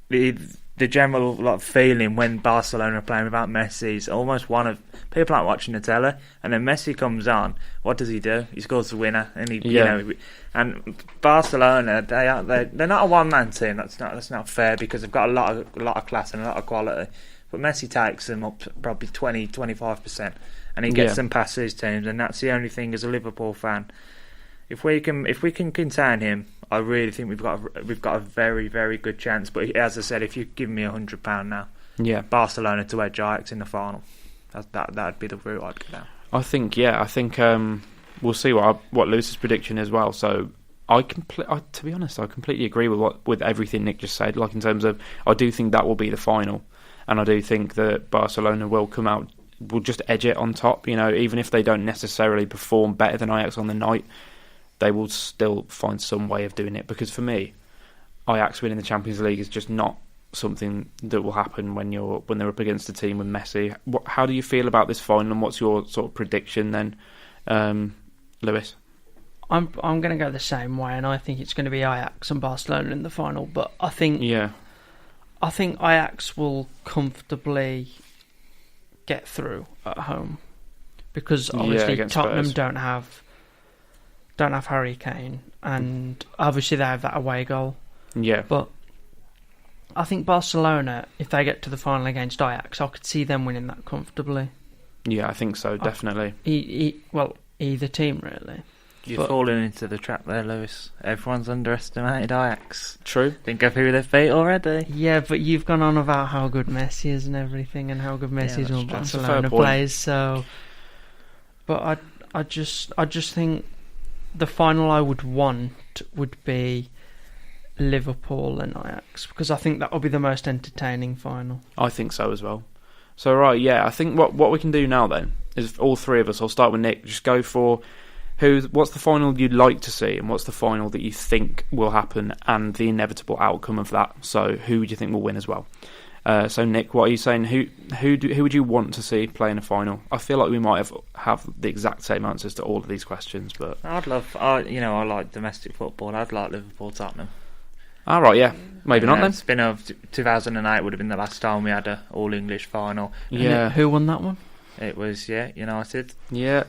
the general feeling when Barcelona are playing without Messi is almost one of people aren't watching the telly, and then Messi comes on. What does he do? He scores the winner, and and Barcelona they're not a one-man team. That's not fair, because they've got a lot of class and a lot of quality. But Messi takes them up probably 20-25%, and he gets them past these teams, and that's the only thing as a Liverpool fan. If we can contain him, I really think we've got a very, very good chance. But as I said, if you give me £100 now, Barcelona to edge Ajax in the final, that'd be the route I'd go down. I think we'll see what Lewis's prediction is. Well, so to be honest, I completely agree with everything Nick just said. In terms of, I do think that will be the final, and I do think that Barcelona will just edge it on top. Even if they don't necessarily perform better than Ajax on the night, they will still find some way of doing it. Because for me, Ajax winning the Champions League is just not something that will happen when they're up against a team with Messi. How do you feel about this final, and what's your sort of prediction then, Lewis? I'm going to go the same way, and I think it's going to be Ajax and Barcelona in the final. But I think Ajax will comfortably get through at home, because obviously Tottenham Spurs don't have Harry Kane, and obviously they have that away goal. Yeah, but I think Barcelona, if they get to the final against Ajax, I could see them winning that comfortably. Yeah, I think so, definitely. Either team really. You're falling into the trap there, Lewis. Everyone's underestimated Ajax. True. Think of who they've beat already. Yeah, but you've gone on about how good Messi is and everything, and how good Messi is when Barcelona plays. So, but I just think the final I would want would be Liverpool and Ajax, because I think that will be the most entertaining final. I think so as well. So right, yeah, I think what we can do now then is all three of us. I'll start with Nick. Just go for what's the final you'd like to see, and what's the final that you think will happen, and the inevitable outcome of that. So who do you think will win as well? So Nick, what are you saying? Who would you want to see play in a final? I feel like we might have the exact same answers to all of these questions, but I like domestic football. I'd like Liverpool Tottenham. All right, yeah, maybe not then. It's been 2008 would have been the last time we had a all English final. Yeah, who won that one? It was United. Yeah.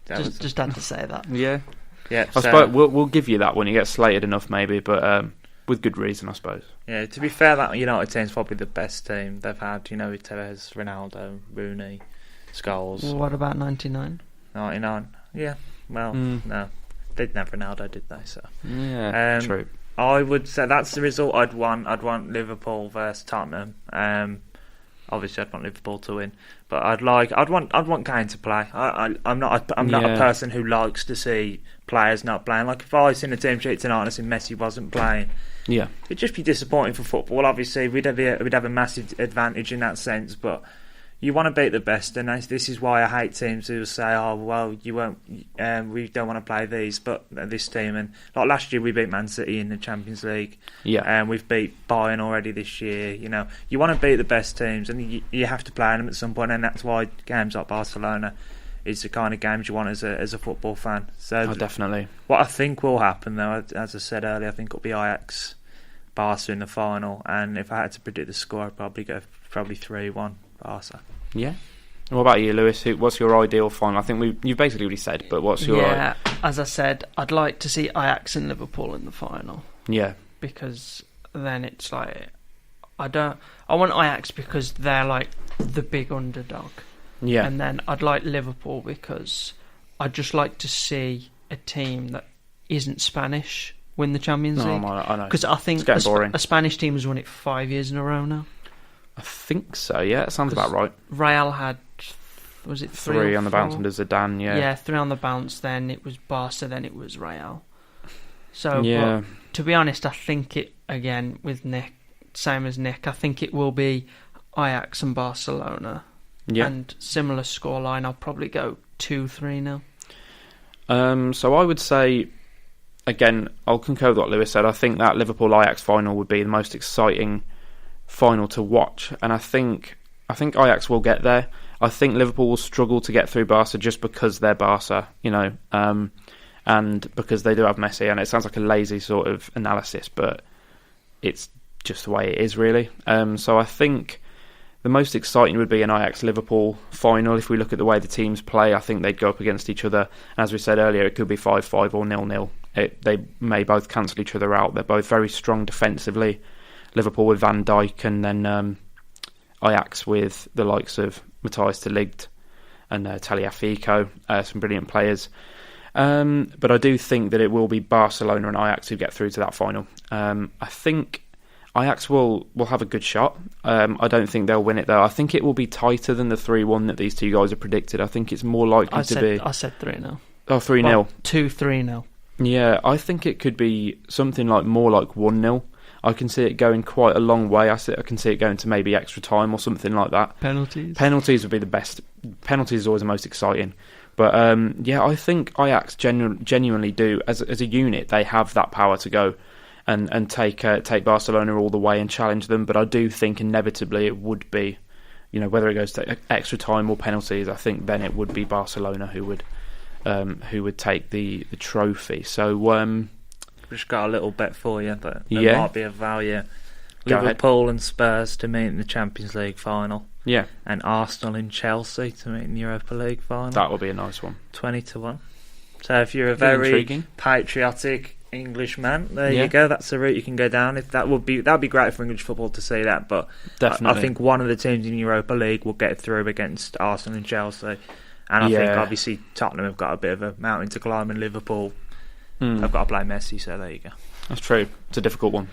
Just had to say that. Yeah. I suppose we'll give you that when you get slated enough, maybe, but with good reason, I suppose. Yeah, to be fair, that United team's probably the best team they've had. With Tevez, Ronaldo, Rooney, Scholes. Well, what about 99? 99? Yeah. Well, no, they didn't have Ronaldo, did they? So yeah, true. I would say that's the result I'd want. I'd want Liverpool versus Tottenham. Obviously, I'd want Liverpool to win, but I'd want Kane to play. I'm not a person who likes to see players not playing. Like if I seen a team sheet tonight and I seen Messi wasn't playing, it'd just be disappointing for football. Obviously, we'd have a massive advantage in that sense, but you want to beat the best, and this is why I hate teams who say, "Oh, well, you won't. We don't want to play these." But this team, and like last year, we beat Man City in the Champions League. Yeah, and we've beat Bayern already this year. You want to beat the best teams, and you have to play them at some point, and that's why games like Barcelona is the kind of games you want as a football fan. So definitely. What I think will happen, though, as I said earlier, I think it'll be Ajax, Barca in the final, and if I had to predict the score, I'd probably go 3-1. Barca. Yeah. And what about you, Lewis? What's your ideal final? I think you've basically already said, but what's your... Yeah, as I said, I'd like to see Ajax and Liverpool in the final. Yeah. Because then it's like... I want Ajax because they're like the big underdog. Yeah. And then I'd like Liverpool because I'd just like to see a team that isn't Spanish win the Champions League. I know. Because I think a Spanish team has won it 5 years in a row now. I think so, yeah. It sounds about right. Real had, was it 3 on the bounce under Zidane, yeah. Yeah, 3 on the bounce, then it was Barca, then it was Real. So, yeah. But, to be honest, I think it, again, with Nick, same as Nick, I think it will be Ajax and Barcelona. Yeah. And similar scoreline, I'll probably go 2-3 now. So I would say, again, I'll concur with what Lewis said. I think that Liverpool-Ajax final would be the most exciting final to watch, and I think Ajax will get there. I think Liverpool will struggle to get through Barca just because they're Barca, and because they do have Messi. And it sounds like a lazy sort of analysis, but it's just the way it is, really. So I think the most exciting would be an Ajax-Liverpool final. If we look at the way the teams play, I think they'd go up against each other. And as we said earlier, it could be 5-5 or 0-0. They may both cancel each other out. They're both very strong defensively. Liverpool with Van Dijk, and then Ajax with the likes of Matthijs de Ligt and Tagliafico, some brilliant players. But I do think that it will be Barcelona and Ajax who get through to that final. I think Ajax will have a good shot. I don't think they'll win it, though. I think it will be tighter than the 3-1 that these two guys have predicted. I think it's more likely to be... I said 3-0. Oh, 3-0. Well, 2-3-0. Yeah, I think it could be something more like 1-0. I can see it going quite a long way. I can see it going to maybe extra time or something like that. Penalties would be the best. Penalties is always the most exciting. But I think Ajax genuinely do, as a unit, they have that power to go and take Barcelona all the way and challenge them. But I do think inevitably it would be, whether it goes to extra time or penalties, I think then it would be Barcelona who would take the trophy. So just got a little bet for you that there might be a value. Liverpool and Spurs to meet in the Champions League final. Yeah. And Arsenal and Chelsea to meet in the Europa League final. That would be a nice one. 20-1. So if you're a very patriotic Englishman, there you go. That's the route you can go down. If that'd be great for English football to see that. But definitely, I think one of the teams in the Europa League will get through against Arsenal and Chelsea. And I think obviously Tottenham have got a bit of a mountain to climb, and Liverpool have got to play Messi. So there you go. That's true. It's a difficult one.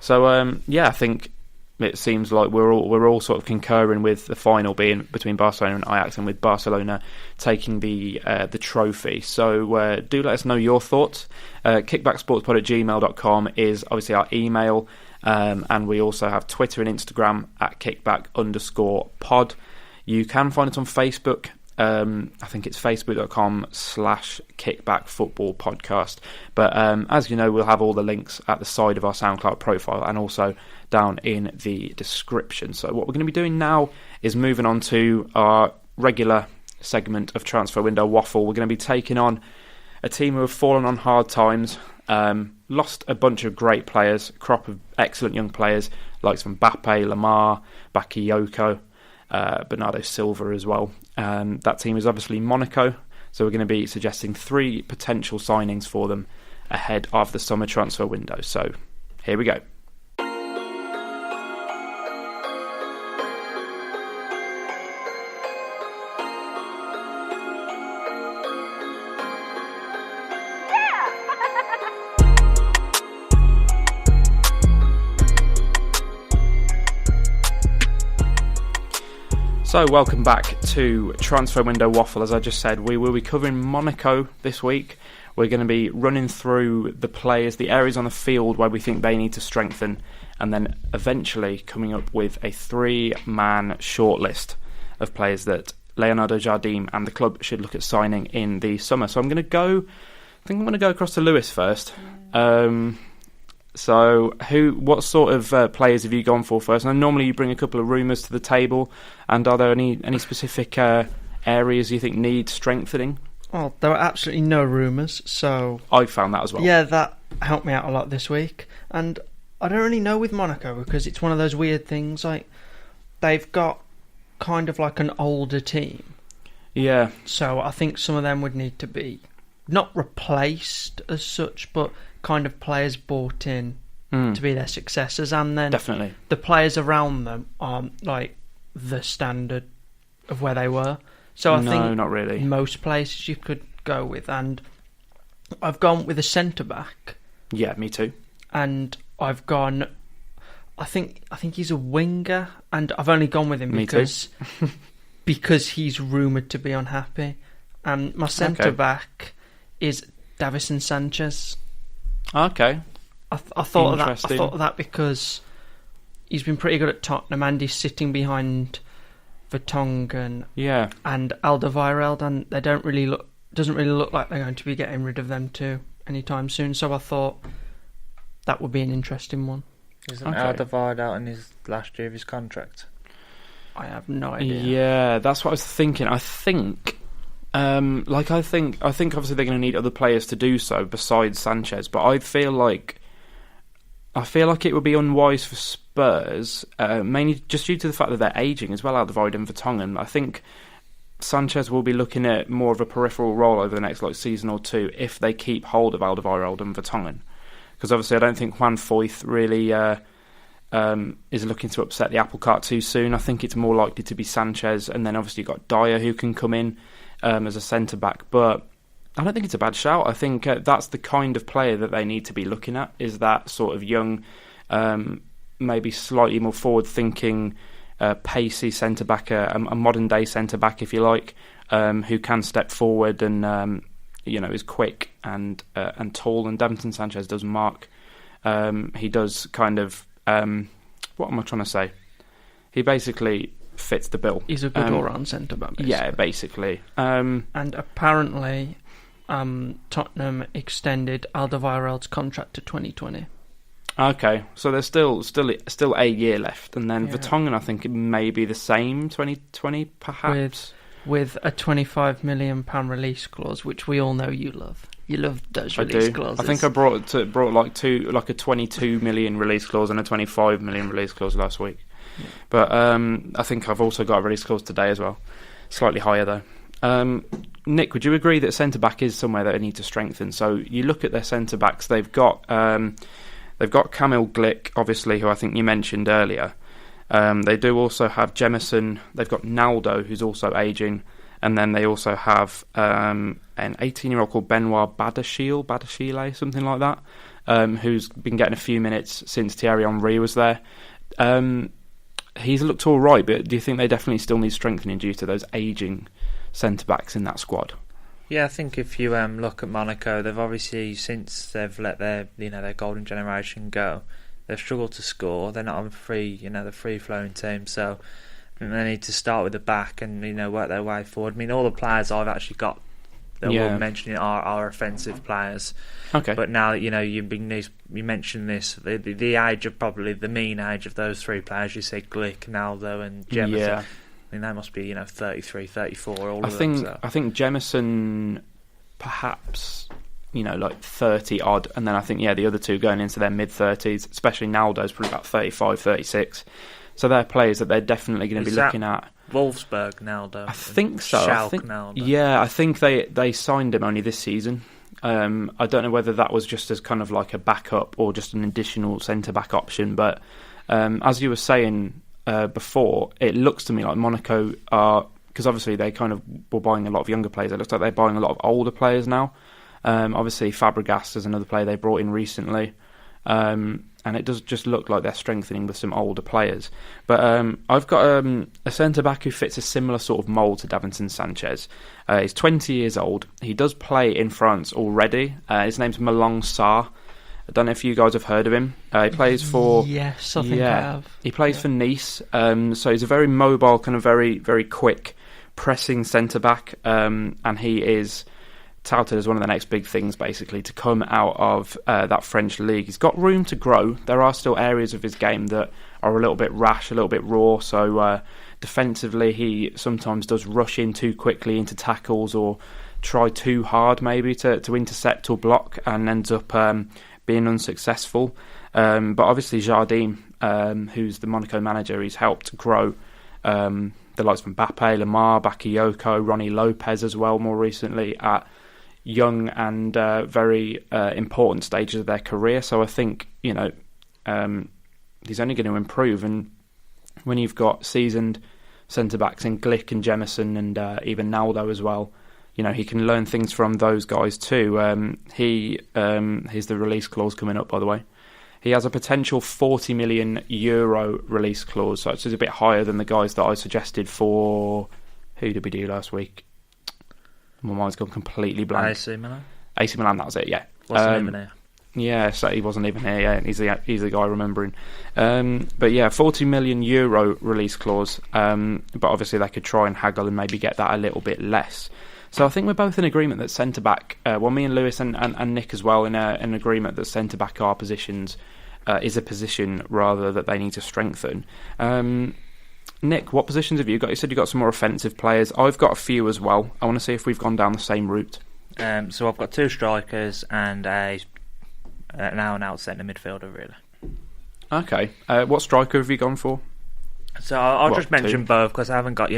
So I think it seems like we're all sort of concurring with the final being between Barcelona and Ajax, and with Barcelona taking the trophy. So do let us know your thoughts. Kickbacksportspod@gmail.com is obviously our email, and we also have Twitter and Instagram at kickback_pod. You can find us on Facebook. I think it's facebook.com/kickbackfootballpodcast. But as you know, we'll have all the links at the side of our SoundCloud profile and also down in the description. So what we're going to be doing now is moving on to our regular segment of Transfer Window Waffle. We're going to be taking on a team who have fallen on hard times, lost a bunch of great players, a crop of excellent young players, like Mbappe, Lamar, Bakayoko, Bernardo Silva as well. That team is obviously Monaco, so we're going to be suggesting 3 potential signings for them ahead of the summer transfer window. So here we go. So welcome back to Transfer Window Waffle. As I just said, we will be covering Monaco this week. We're going to be running through the players, the areas on the field where we think they need to strengthen, and then eventually coming up with a 3-man shortlist of players that Leonardo Jardim and the club should look at signing in the summer. So I'm going to go across to Lewis first. So, what sort of players have you gone for first? And normally you bring a couple of rumours to the table, and are there any specific areas you think need strengthening? Well, there were absolutely no rumours, so I found that as well. Yeah, that helped me out a lot this week. And I don't really know with Monaco, because it's one of those weird things, like they've got kind of like an older team. Yeah. So I think some of them would need to be not replaced as such, but kind of players bought in to be their successors, and then definitely the players around them aren't like the standard of where they were. So I think not really. Most places you could go with, and I've gone with a centre back. Yeah, me too. And I've gone. I think he's a winger, and I've only gone with him because he's rumoured to be unhappy. And my centre back is Davison Sanchez. Okay. I thought of that because he's been pretty good at Tottenham, and he's sitting behind Vertonghen and Alderweireld, and they doesn't really look like they're going to be getting rid of them too anytime soon. So I thought that would be an interesting one. Isn't Alderweireld out in his last year of his contract? I have no idea. Yeah, that's what I was thinking. I think obviously they're going to need other players to do so besides Sanchez, but I feel like it would be unwise for Spurs, mainly just due to the fact that they're ageing as well, Alderweireld and Vertonghen. I think Sanchez will be looking at more of a peripheral role over the next season or two if they keep hold of Alderweireld and Vertonghen, because obviously I don't think Juan Foyth really is looking to upset the apple cart too soon. I think it's more likely to be Sanchez, and then obviously you've got Dyer who can come in as a centre-back, but I don't think it's a bad shout. I think that's the kind of player that they need to be looking at, is that sort of young, maybe slightly more forward-thinking, pacey centre-back, a modern-day centre-back, if you like, who can step forward and is quick and tall, and Davinson Sanchez does mark. He does kind of... what am I trying to say? He basically fits the bill. He's a good all-round centre-back, basically. Yeah, basically. And apparently, Tottenham extended Alderweireld's contract to 2020. Okay, so there's still a year left, and then Vertonghen, I think it may be the same, 2020 perhaps, with a £25 million release clause, which we all know you love. You love those release clauses. I think I brought a 22 million release clause and a 25 million release clause last week. Yeah. But I think I've also got a release clause today as well, slightly higher though. Nick, would you agree that centre back is somewhere that they need to strengthen? So you look at their centre backs; they've got Kamil Glick, obviously, who I think you mentioned earlier. They do also have Jemison. They've got Naldo, who's also ageing. And then they also have an 18-year-old called Benoit Badashile, something like that, who's been getting a few minutes since Thierry Henry was there. He's looked all right, but do you think they definitely still need strengthening due to those ageing centre-backs in that squad? Yeah, I think if you look at Monaco, they've obviously, since they've let their golden generation go, they've struggled to score. They're not a free-flowing team, so they need to start with the back and work their way forward. I mean, all the players I've actually got that we're mentioning are offensive players. Okay. But now you mentioned this, the age of probably the mean age of those three players. You say Glick, Naldo, and Jemison. Yeah. I mean, they must be 33, 34. All of them. So. I think Jemison perhaps 30 odd, and then I think the other two going into their mid 30s, especially Naldo's probably about 35, 36. So they're players that they're definitely going to be looking at. Wolfsburg Naldo. I think so. Naldo. Yeah, I think they signed him only this season. I don't know whether that was just as kind of like a backup or just an additional centre-back option. But as you were saying before, it looks to me like Monaco are, because obviously they kind of were buying a lot of younger players. It looks like they're buying a lot of older players now. Obviously Fabregas is another player they brought in recently. And it does just look like they're strengthening with some older players. But I've got a centre-back who fits a similar sort of mould to Davinson Sanchez. He's 20 years old. He does play in France already. His name's Malang Sarr. I don't know if you guys have heard of him. He plays for... Yes, I think I have. He plays for Nice. So he's a very mobile, kind of very, very quick pressing centre-back. And he is touted as one of the next big things, basically, to come out of that French league. He's got room to grow. There are still areas of his game that are a little bit rash, a little bit raw. So defensively, he sometimes does rush in too quickly into tackles or try too hard, maybe, to intercept or block, and ends up being unsuccessful. But obviously, Jardim, who's the Monaco manager, he's helped grow the likes of Mbappe, Lamar, Bakayoko, Ronnie Lopez as well, more recently, at young and very important stages of their career. So I think he's only going to improve, and when you've got seasoned centre-backs in Glick and Jemison and even Naldo as well, he can learn things from those guys too. Here's the release clause coming up, by the way. He has a potential €40 million release clause, so it's a bit higher than the guys that I suggested for... Who did we do last week? My mind's gone completely blank. AC Milan? AC Milan, that was it, yeah. Wasn't even here. Yeah, so he wasn't even here, yeah. He's the guy remembering. But yeah, €40 million release clause. But obviously they could try and haggle and maybe get that a little bit less. So I think we're both in agreement that centre-back, me and Lewis and Nick as well, in agreement that centre-back are positions, is a position rather that they need to strengthen. Nick, what positions have you got? You said you got some more offensive players. I've got a few as well. I want to see if we've gone down the same route. So I've got two strikers and an out-and-out centre midfielder, really. Okay. What striker have you gone for? So I'll just mention both because I haven't got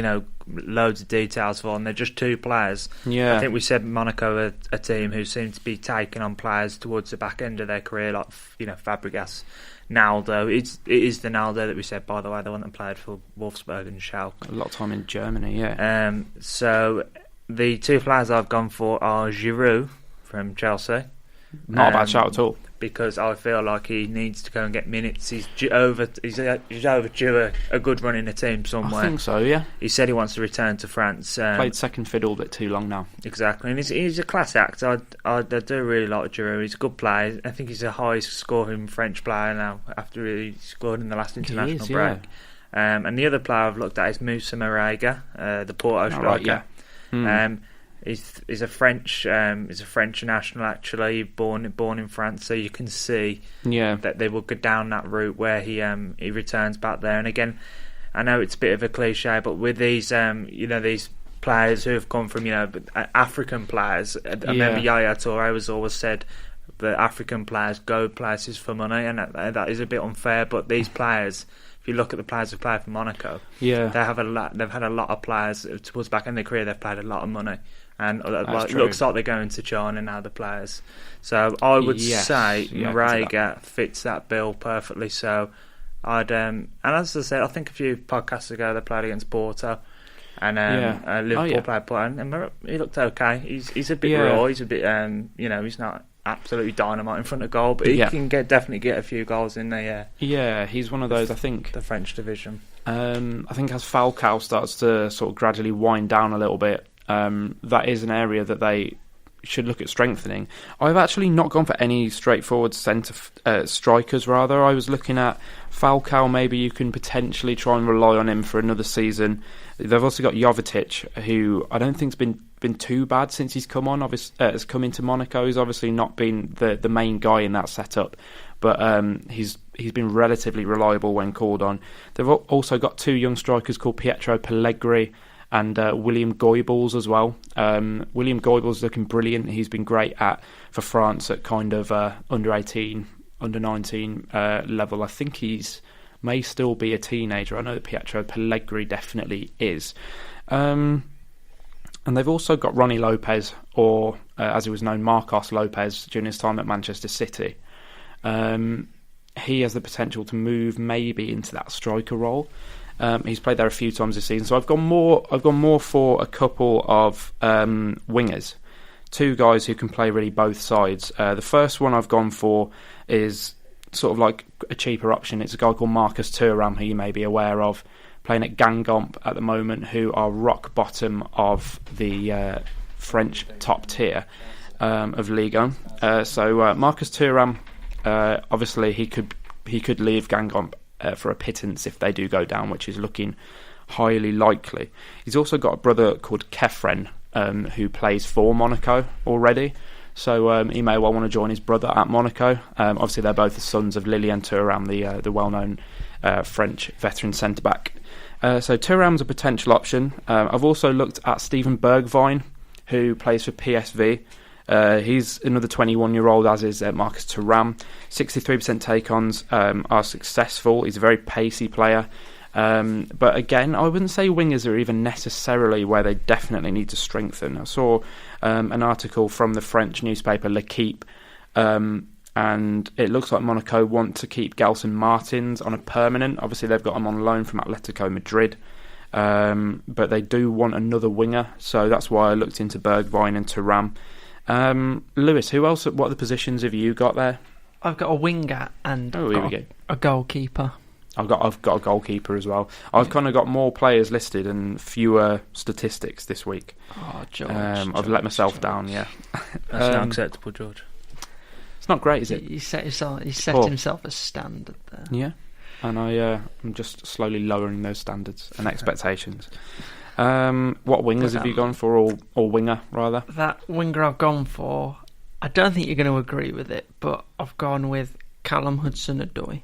loads of details for them. They're just two players. Yeah. I think we said Monaco are a team who seem to be taking on players towards the back end of their career, like Fabregas, Naldo. It is the Naldo that we said, by the way, the one that played for Wolfsburg and Schalke. A lot of time in Germany, yeah. So the two players I've gone for are Giroud from Chelsea. Not a bad shout at all. Because I feel like he needs to go and get minutes. He's overdue a good run in a team somewhere. I think so, yeah. He said he wants to return to France. Played second fiddle a bit too long now. Exactly, and he's a class act. I do really like Giroud. He's a good player. I think he's the highest scoring French player now after he scored in the last international break. Yeah. And the other player I've looked at is Moussa Marega, the Porto striker. Right, yeah. He's a French national actually, born in France, so you can see that they will go down that route where he returns back there. And again, I know it's a bit of a cliche, but with these these players who have come from African players, I remember Yaya Toure has always said that African players go places for money, and that is a bit unfair. But these players, if you look at the players who play for Monaco, they've had a lot of players towards back in their career. They've played a lot of money. And it looks like they're going to China now, the players. So I would say Marega fits that bill perfectly. So and as I said, I think a few podcasts ago they played against Porto, and Liverpool played Porto, and he looked okay. He's a bit raw. He's a bit he's not absolutely dynamite in front of goal, but he can definitely get a few goals in there. He's one of those. I think the French division. I think as Falcao starts to sort of gradually wind down a little bit. That is an area that they should look at strengthening. I've actually not gone for any straightforward centre strikers. Rather, I was looking at Falcao. Maybe you can potentially try and rely on him for another season. They've also got Jovetic, who I don't think's been too bad since he's come on. Has come into Monaco. He's obviously not been the main guy in that setup, but he's been relatively reliable when called on. They've also got two young strikers called Pietro Pellegrini and William Goebbels as well. William Goebbels looking brilliant. He's been great for France at kind of under 18, under 19 level. I think may still be a teenager. I know that Pietro Pellegrini definitely is. And they've also got Ronnie Lopez, or as he was known, Marcos Lopez, during his time at Manchester City. He has the potential to move maybe into that striker role. He's played there a few times this season, so I've gone more for a couple of wingers, two guys who can play really both sides. The first one I've gone for is sort of like a cheaper option. It's a guy called Marcus Thuram, who you may be aware of, playing at Guingamp at the moment, who are rock bottom of the French top tier of Ligue 1. So Marcus Thuram, obviously he could leave Guingamp for a pittance if they do go down, which is looking highly likely. He's also got a brother called Kefren, who plays for Monaco already, so he may well want to join his brother at Monaco. Obviously they're both the sons of Lilian Thuram, the well-known French veteran centre-back. So Thuram's a potential option. I've also looked at Steven Bergwijn, who plays for PSV. He's another 21-year-old, as is Marcus Thuram. 63% take-ons are successful. He's a very pacey player. But again, I wouldn't say wingers are even necessarily where they definitely need to strengthen. I saw an article from the French newspaper L'Equipe, and it looks like Monaco want to keep Gelson Martins on a permanent. Obviously, they've got him on loan from Atletico Madrid. But they do want another winger, so that's why I looked into Bergwijn and Thuram. Lewis, who else? What other positions have you got there? I've got a winger and a goalkeeper. I've got a goalkeeper as well. I've kind of got more players listed and fewer statistics this week. Oh, George! I've let myself down. Yeah, that's unacceptable, George. It's not great, is it? He set himself a standard there. Yeah, and I'm just slowly lowering those standards and expectations. What wingers have you gone for, or winger rather? That winger I've gone for, I don't think you're going to agree with it, but I've gone with Callum Hudson-Odoi,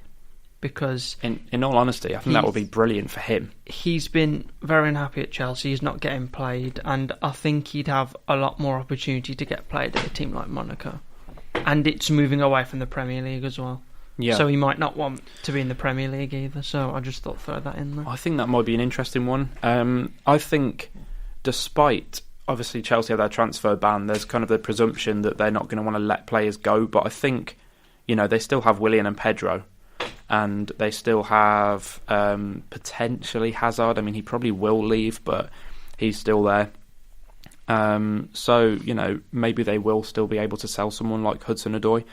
because in all honesty, I think that would be brilliant for him. He's been very unhappy at Chelsea. He's not getting played, and I think he'd have a lot more opportunity to get played at a team like Monaco. And it's moving away from the Premier League as well. Yeah. So he might not want to be in the Premier League either, so I just thought throw that in there. I think that might be an interesting one. I think despite obviously Chelsea have their transfer ban, there's kind of the presumption that they're not going to want to let players go, but I think, they still have Willian and Pedro, and they still have potentially Hazard. I mean, he probably will leave, but he's still there. So, maybe they will still be able to sell someone like Hudson-Odoi.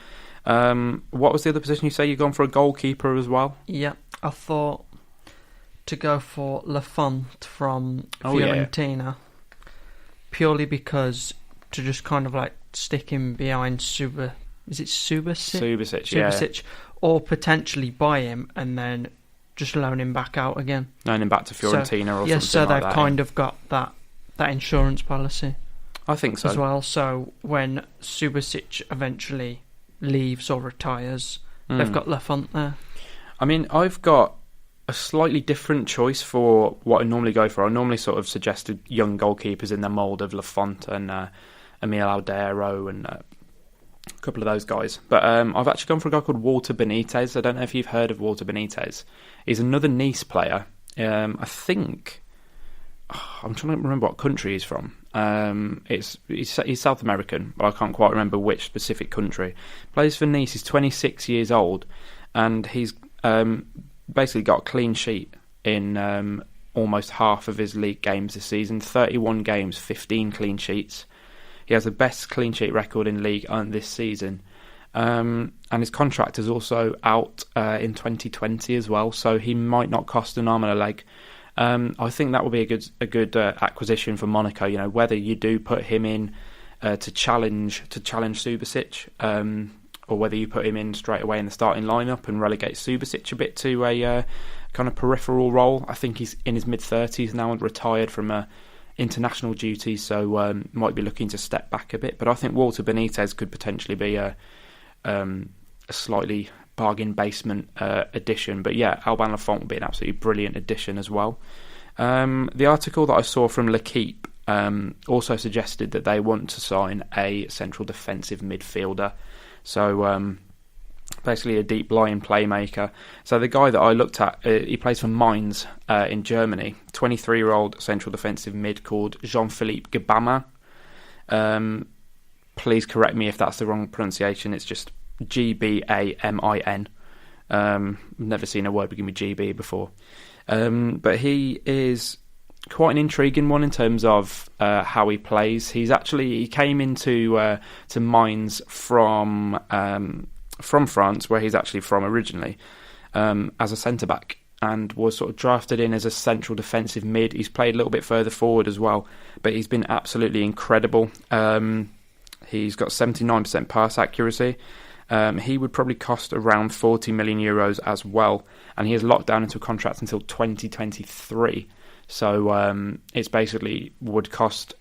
What was the other position you say? You've gone for a goalkeeper as well? Yeah, I thought to go for Lafont from Fiorentina, purely because to just kind of like stick him behind Subasic? Subasic, or potentially buy him and then just loan him back out again. Loan him back to Fiorentina or something like that. So they've kind of got that insurance policy. I think so as well. So when Subasic eventually leaves or retires, they've got Lafont there. I mean, I've got a slightly different choice for what I normally go for. I normally sort of suggested young goalkeepers in the mould of Lafont and Emil Aldero and a couple of those guys. But I've actually gone for a guy called Walter Benitez. I don't know if you've heard of Walter Benitez. He's another Nice player. I think... I'm trying to remember what country he's from. He's South American, but I can't quite remember which specific country. Plays for Nice. He's 26 years old, and he's basically got a clean sheet in almost half of his league games this season. 31 games, 15 clean sheets. He has the best clean sheet record in League 1 this season. And his contract is also out in 2020 as well, so he might not cost an arm and a leg. I think that will be a good acquisition for Monaco. You know, whether you do put him in to challenge Subasic, or whether you put him in straight away in the starting lineup and relegate Subasic a bit to a kind of peripheral role. I think he's in his mid-30s now and retired from international duties, so might be looking to step back a bit. But I think Walter Benitez could potentially be a slightly bargain basement addition. But yeah, Alban Lafont would be an absolutely brilliant addition as well. The article that I saw from L'Equipe also suggested that they want to sign a central defensive midfielder. So basically a deep lying playmaker. So the guy that I looked at, he plays for Mainz in Germany. 23-year-old central defensive mid called Jean-Philippe Gbamin. Please correct me if that's the wrong pronunciation. It's just Gbamin. Never seen a word begin with GB before. But he is quite an intriguing one in terms of how he plays. He came into to Mainz from France, where he's actually from originally, as a centre back, and was sort of drafted in as a central defensive mid. He's played a little bit further forward as well, but he's been absolutely incredible. He's got 79% pass accuracy. He would probably cost around 40 million euros as well, and he is locked down into a contract until 2023. So it's basically would cost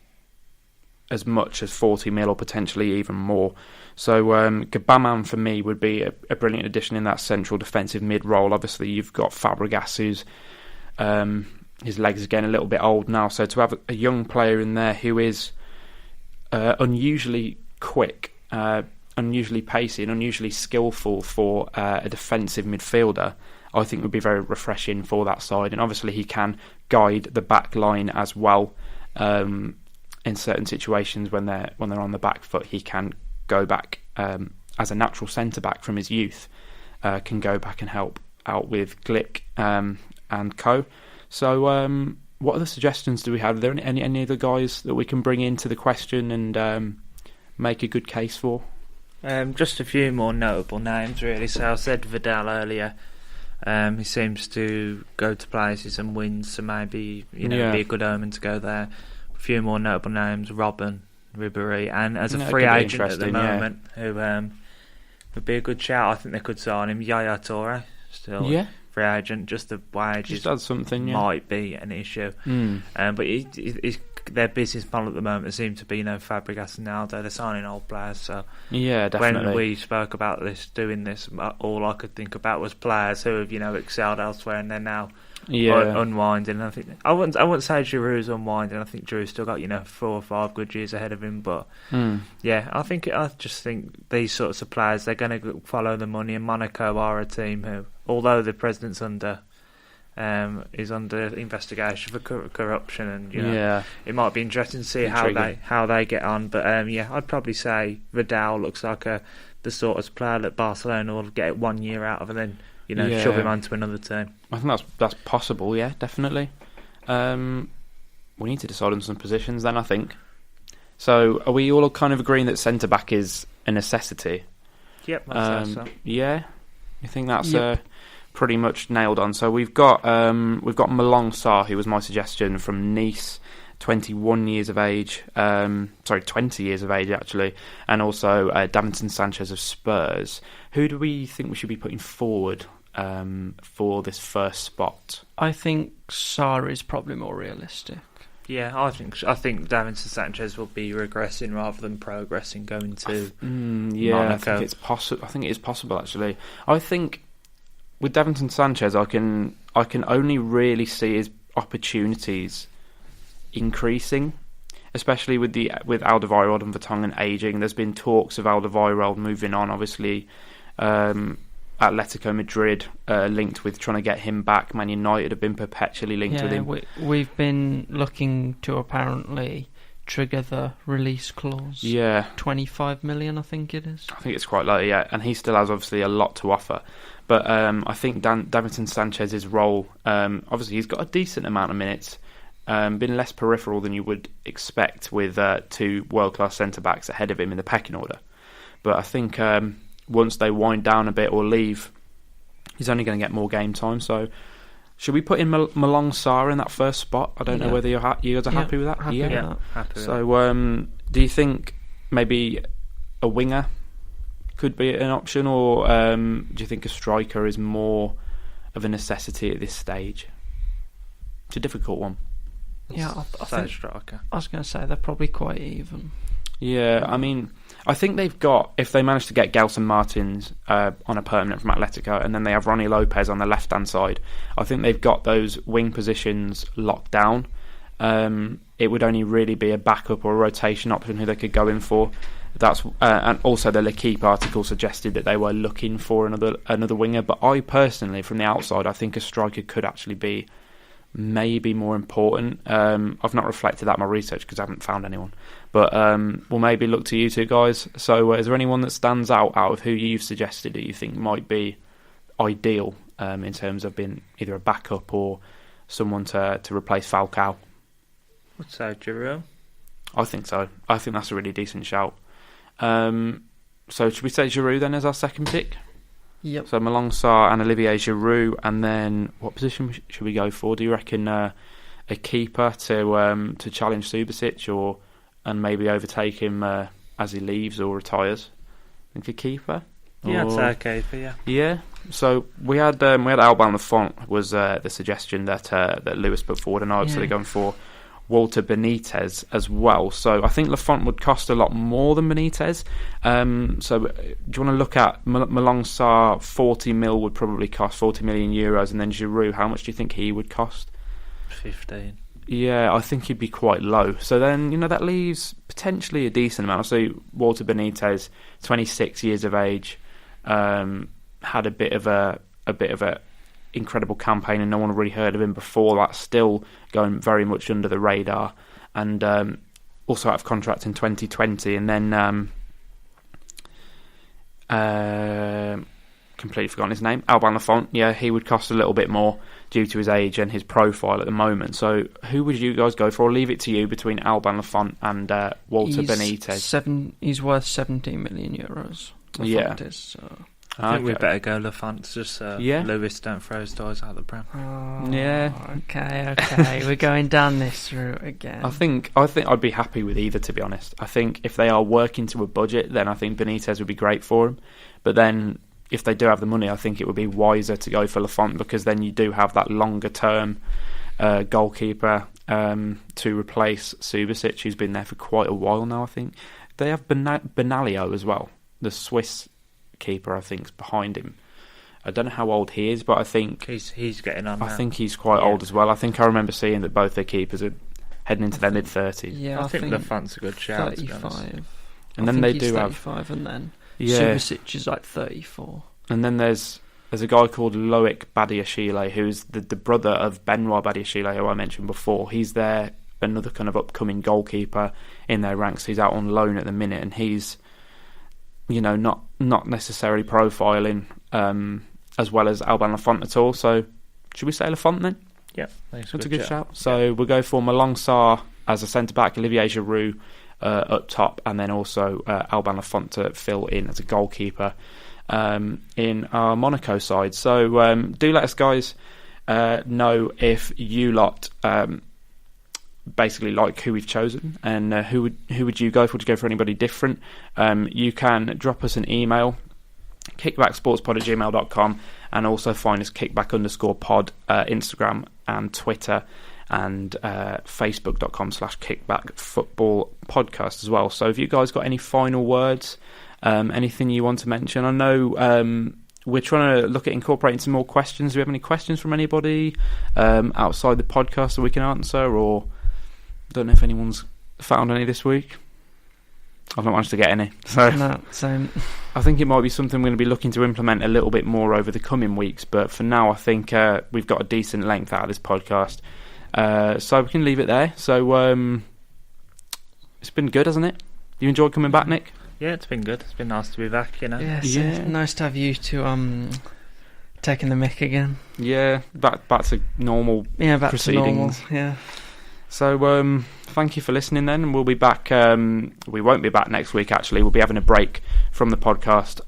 as much as 40 mil or potentially even more. So Gbamin for me would be a brilliant addition in that central defensive mid role. Obviously you've got Fabregas, who's his legs are getting a little bit old now, so to have a young player in there who is unusually quick, unusually pacey and unusually skillful for a defensive midfielder, I think would be very refreshing for that side. And obviously he can guide the back line as well. In certain situations when they're on the back foot, he can go back as a natural centre back from his youth, can go back and help out with Glick and co. So what other suggestions do we have? Are there any other guys that we can bring into the question and make a good case for? Just a few more notable names really. So I said Vidal earlier. He seems to go to places and win, so maybe be a good omen to go there. A few more notable names: Robben, Ribéry, and as a free agent at the moment, who would be a good shout. I think they could sign him. Yaya Toure, still free agent. Just the wages just does something, might be an issue. But he's their business model at the moment seems to be, Fabregas and Aldo. They're signing old players. So yeah, definitely. When we spoke about doing this, all I could think about was players who have excelled elsewhere and they're now unwinding. I think I wouldn't say Giroud's unwinding. I think Giroud's still got 4 or 5 good years ahead of him. But I just think these sorts of players, they're going to follow the money. And Monaco are a team who, although the president's is under investigation for corruption, and it might be interesting to see how they get on. But I'd probably say Vidal looks like the sort of player that Barcelona will get 1 year out of, and then shove him onto another team. I think that's possible. Yeah, definitely. We need to decide on some positions then, I think. So are we all kind of agreeing that centre back is a necessity? Yep, I'd say so. Yeah, you think that's pretty much nailed on. So we've got Malang Sarr, who was my suggestion, from Nice, 21 years of age. 20 years of age actually, and also Davinson Sanchez of Spurs. Who do we think we should be putting forward for this first spot? I think Sarr is probably more realistic. Yeah, I think Davinson Sanchez will be regressing rather than progressing going to Monaco. I think it's possible. I think it is possible actually. I think with Davinson Sanchez, I can only really see his opportunities increasing, especially with Alderweireld and Vertonghen aging. There's been talks of Alderweireld moving on, obviously. Atletico Madrid linked with trying to get him back. Man United have been perpetually linked with him. We've been looking to apparently trigger the release clause. Yeah. 25 million, I think it is. I think it's quite low, yeah. And he still has obviously a lot to offer. But I think Davinson Sanchez's role, obviously he's got a decent amount of minutes, been less peripheral than you would expect with two world-class centre-backs ahead of him in the pecking order. But I think once they wind down a bit or leave, he's only going to get more game time. So should we put in Malong Sarr in that first spot? I don't know whether you guys are happy with that. Happy with that. Happy with so do you think maybe a winger could be an option, or do you think a striker is more of a necessity at this stage? It's a difficult one. Yeah, I think striker. I was going to say they're probably quite even. Yeah, I mean, I think they've got, if they manage to get Gelson Martins on a permanent from Atletico, and then they have Ronnie Lopez on the left-hand side, I think they've got those wing positions locked down. It would only really be a backup or a rotation option who they could go in for. That's and also the L'Equipe article suggested that they were looking for another winger. But I personally, from the outside, I think a striker could actually be maybe more important. I've not reflected that in my research because I haven't found anyone. But we'll maybe look to you two guys. So is there anyone that stands out of who you've suggested that you think might be ideal in terms of being either a backup or someone to replace Falcao? Would say Giroud. I think so. I think that's a really decent shout. So should we say Giroud then as our second pick? Yep. So Malong Sarr and Olivier Giroud, and then what position should we go for? Do you reckon a keeper to challenge Subasic, and maybe overtake him as he leaves or retires? I think a keeper. Yeah, I'd say a keeper. Yeah. Yeah. So we had Alban Lafont was the suggestion that Lewis put forward, and I'm actually going for Walter Benitez as well. So I think Lafont would cost a lot more than Benitez. So do you want to look at Malong Sarr? 40 mil would probably cost 40 million euros, and then Giroud, how much do you think he would cost? 15. Yeah, I think he'd be quite low. So then that leaves potentially a decent amount. So Walter Benitez, 26 years of age, had a bit of a incredible campaign, and no one really heard of him before that, still going very much under the radar, and also out of contract in 2020, and then completely forgotten his name, Alban Lafont. Yeah, he would cost a little bit more due to his age and his profile at the moment. So who would you guys go for? I'll leave it to you between Alban Lafont and Walter Benitez. He's worth 17 million euros. Yeah. I think we better go Lafont, just Lewis don't throw his toys out the pram. Okay. We're going down this route again. I think I'd be happy with either, to be honest. I think if they are working to a budget, then I think Benitez would be great for him. But then if they do have the money, I think it would be wiser to go for Lafont, because then you do have that longer term goalkeeper to replace Subasic, who's been there for quite a while now. I think they have Benalio as well, the Swiss keeper, I think, is behind him. I don't know how old he is, but I think he's getting on. I think he's quite old as well. I think I remember seeing that both their keepers are heading into their mid-30s. Yeah, I think Lafont's a good shout. 35. And then they do have 35, and then Subasic is like 34. And then there's a guy called Loic Badiashile, who's the brother of Benoit Badiashile, who I mentioned before. He's another kind of upcoming goalkeeper in their ranks. He's out on loan at the minute, and he's not necessarily profiling as well as Alban Lafont at all. So should we say Lafont then? Yeah, that's a good shout. So we'll go for Malong Sarr as a centre back, Olivier Giroud up top, and then also Alban Lafont to fill in as a goalkeeper in our Monaco side. So do let us guys know if you lot basically like who we've chosen, and who would you go for? Would you go for anybody different? You can drop us an email, kickbacksportspod@gmail.com, and also find us kickback_pod Instagram and Twitter, and facebook.com/kickbackfootballpodcast as well. So if you guys got any final words, anything you want to mention, I know we're trying to look at incorporating some more questions. Do we have any questions from anybody outside the podcast that we can answer, or don't know if anyone's found any this week? I've not managed to get any. So no, same. I think it might be something we're going to be looking to implement a little bit more over the coming weeks, but for now I think we've got a decent length out of this podcast. So we can leave it there. So it's been good, hasn't it? You enjoyed coming back, Nick? Yeah, it's been good. It's been nice to be back, you know. Yes, yeah, it's nice to have you two taking the mick again. Yeah, back to normal proceedings. To normal, yeah. So thank you for listening then, and we'll be back. We won't be back next week, actually. We'll be having a break from the podcast.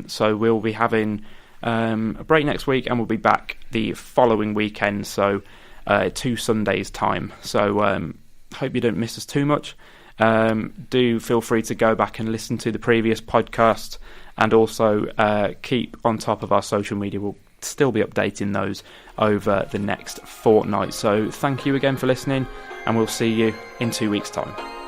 So we'll be having a break next week, and we'll be back the following weekend, so 2 Sundays' time. So hope you don't miss us too much. Do feel free to go back and listen to the previous podcast, and also keep on top of our social media. We'll still be updating those over the next fortnight. So thank you again for listening, and we'll see you in 2 weeks' time.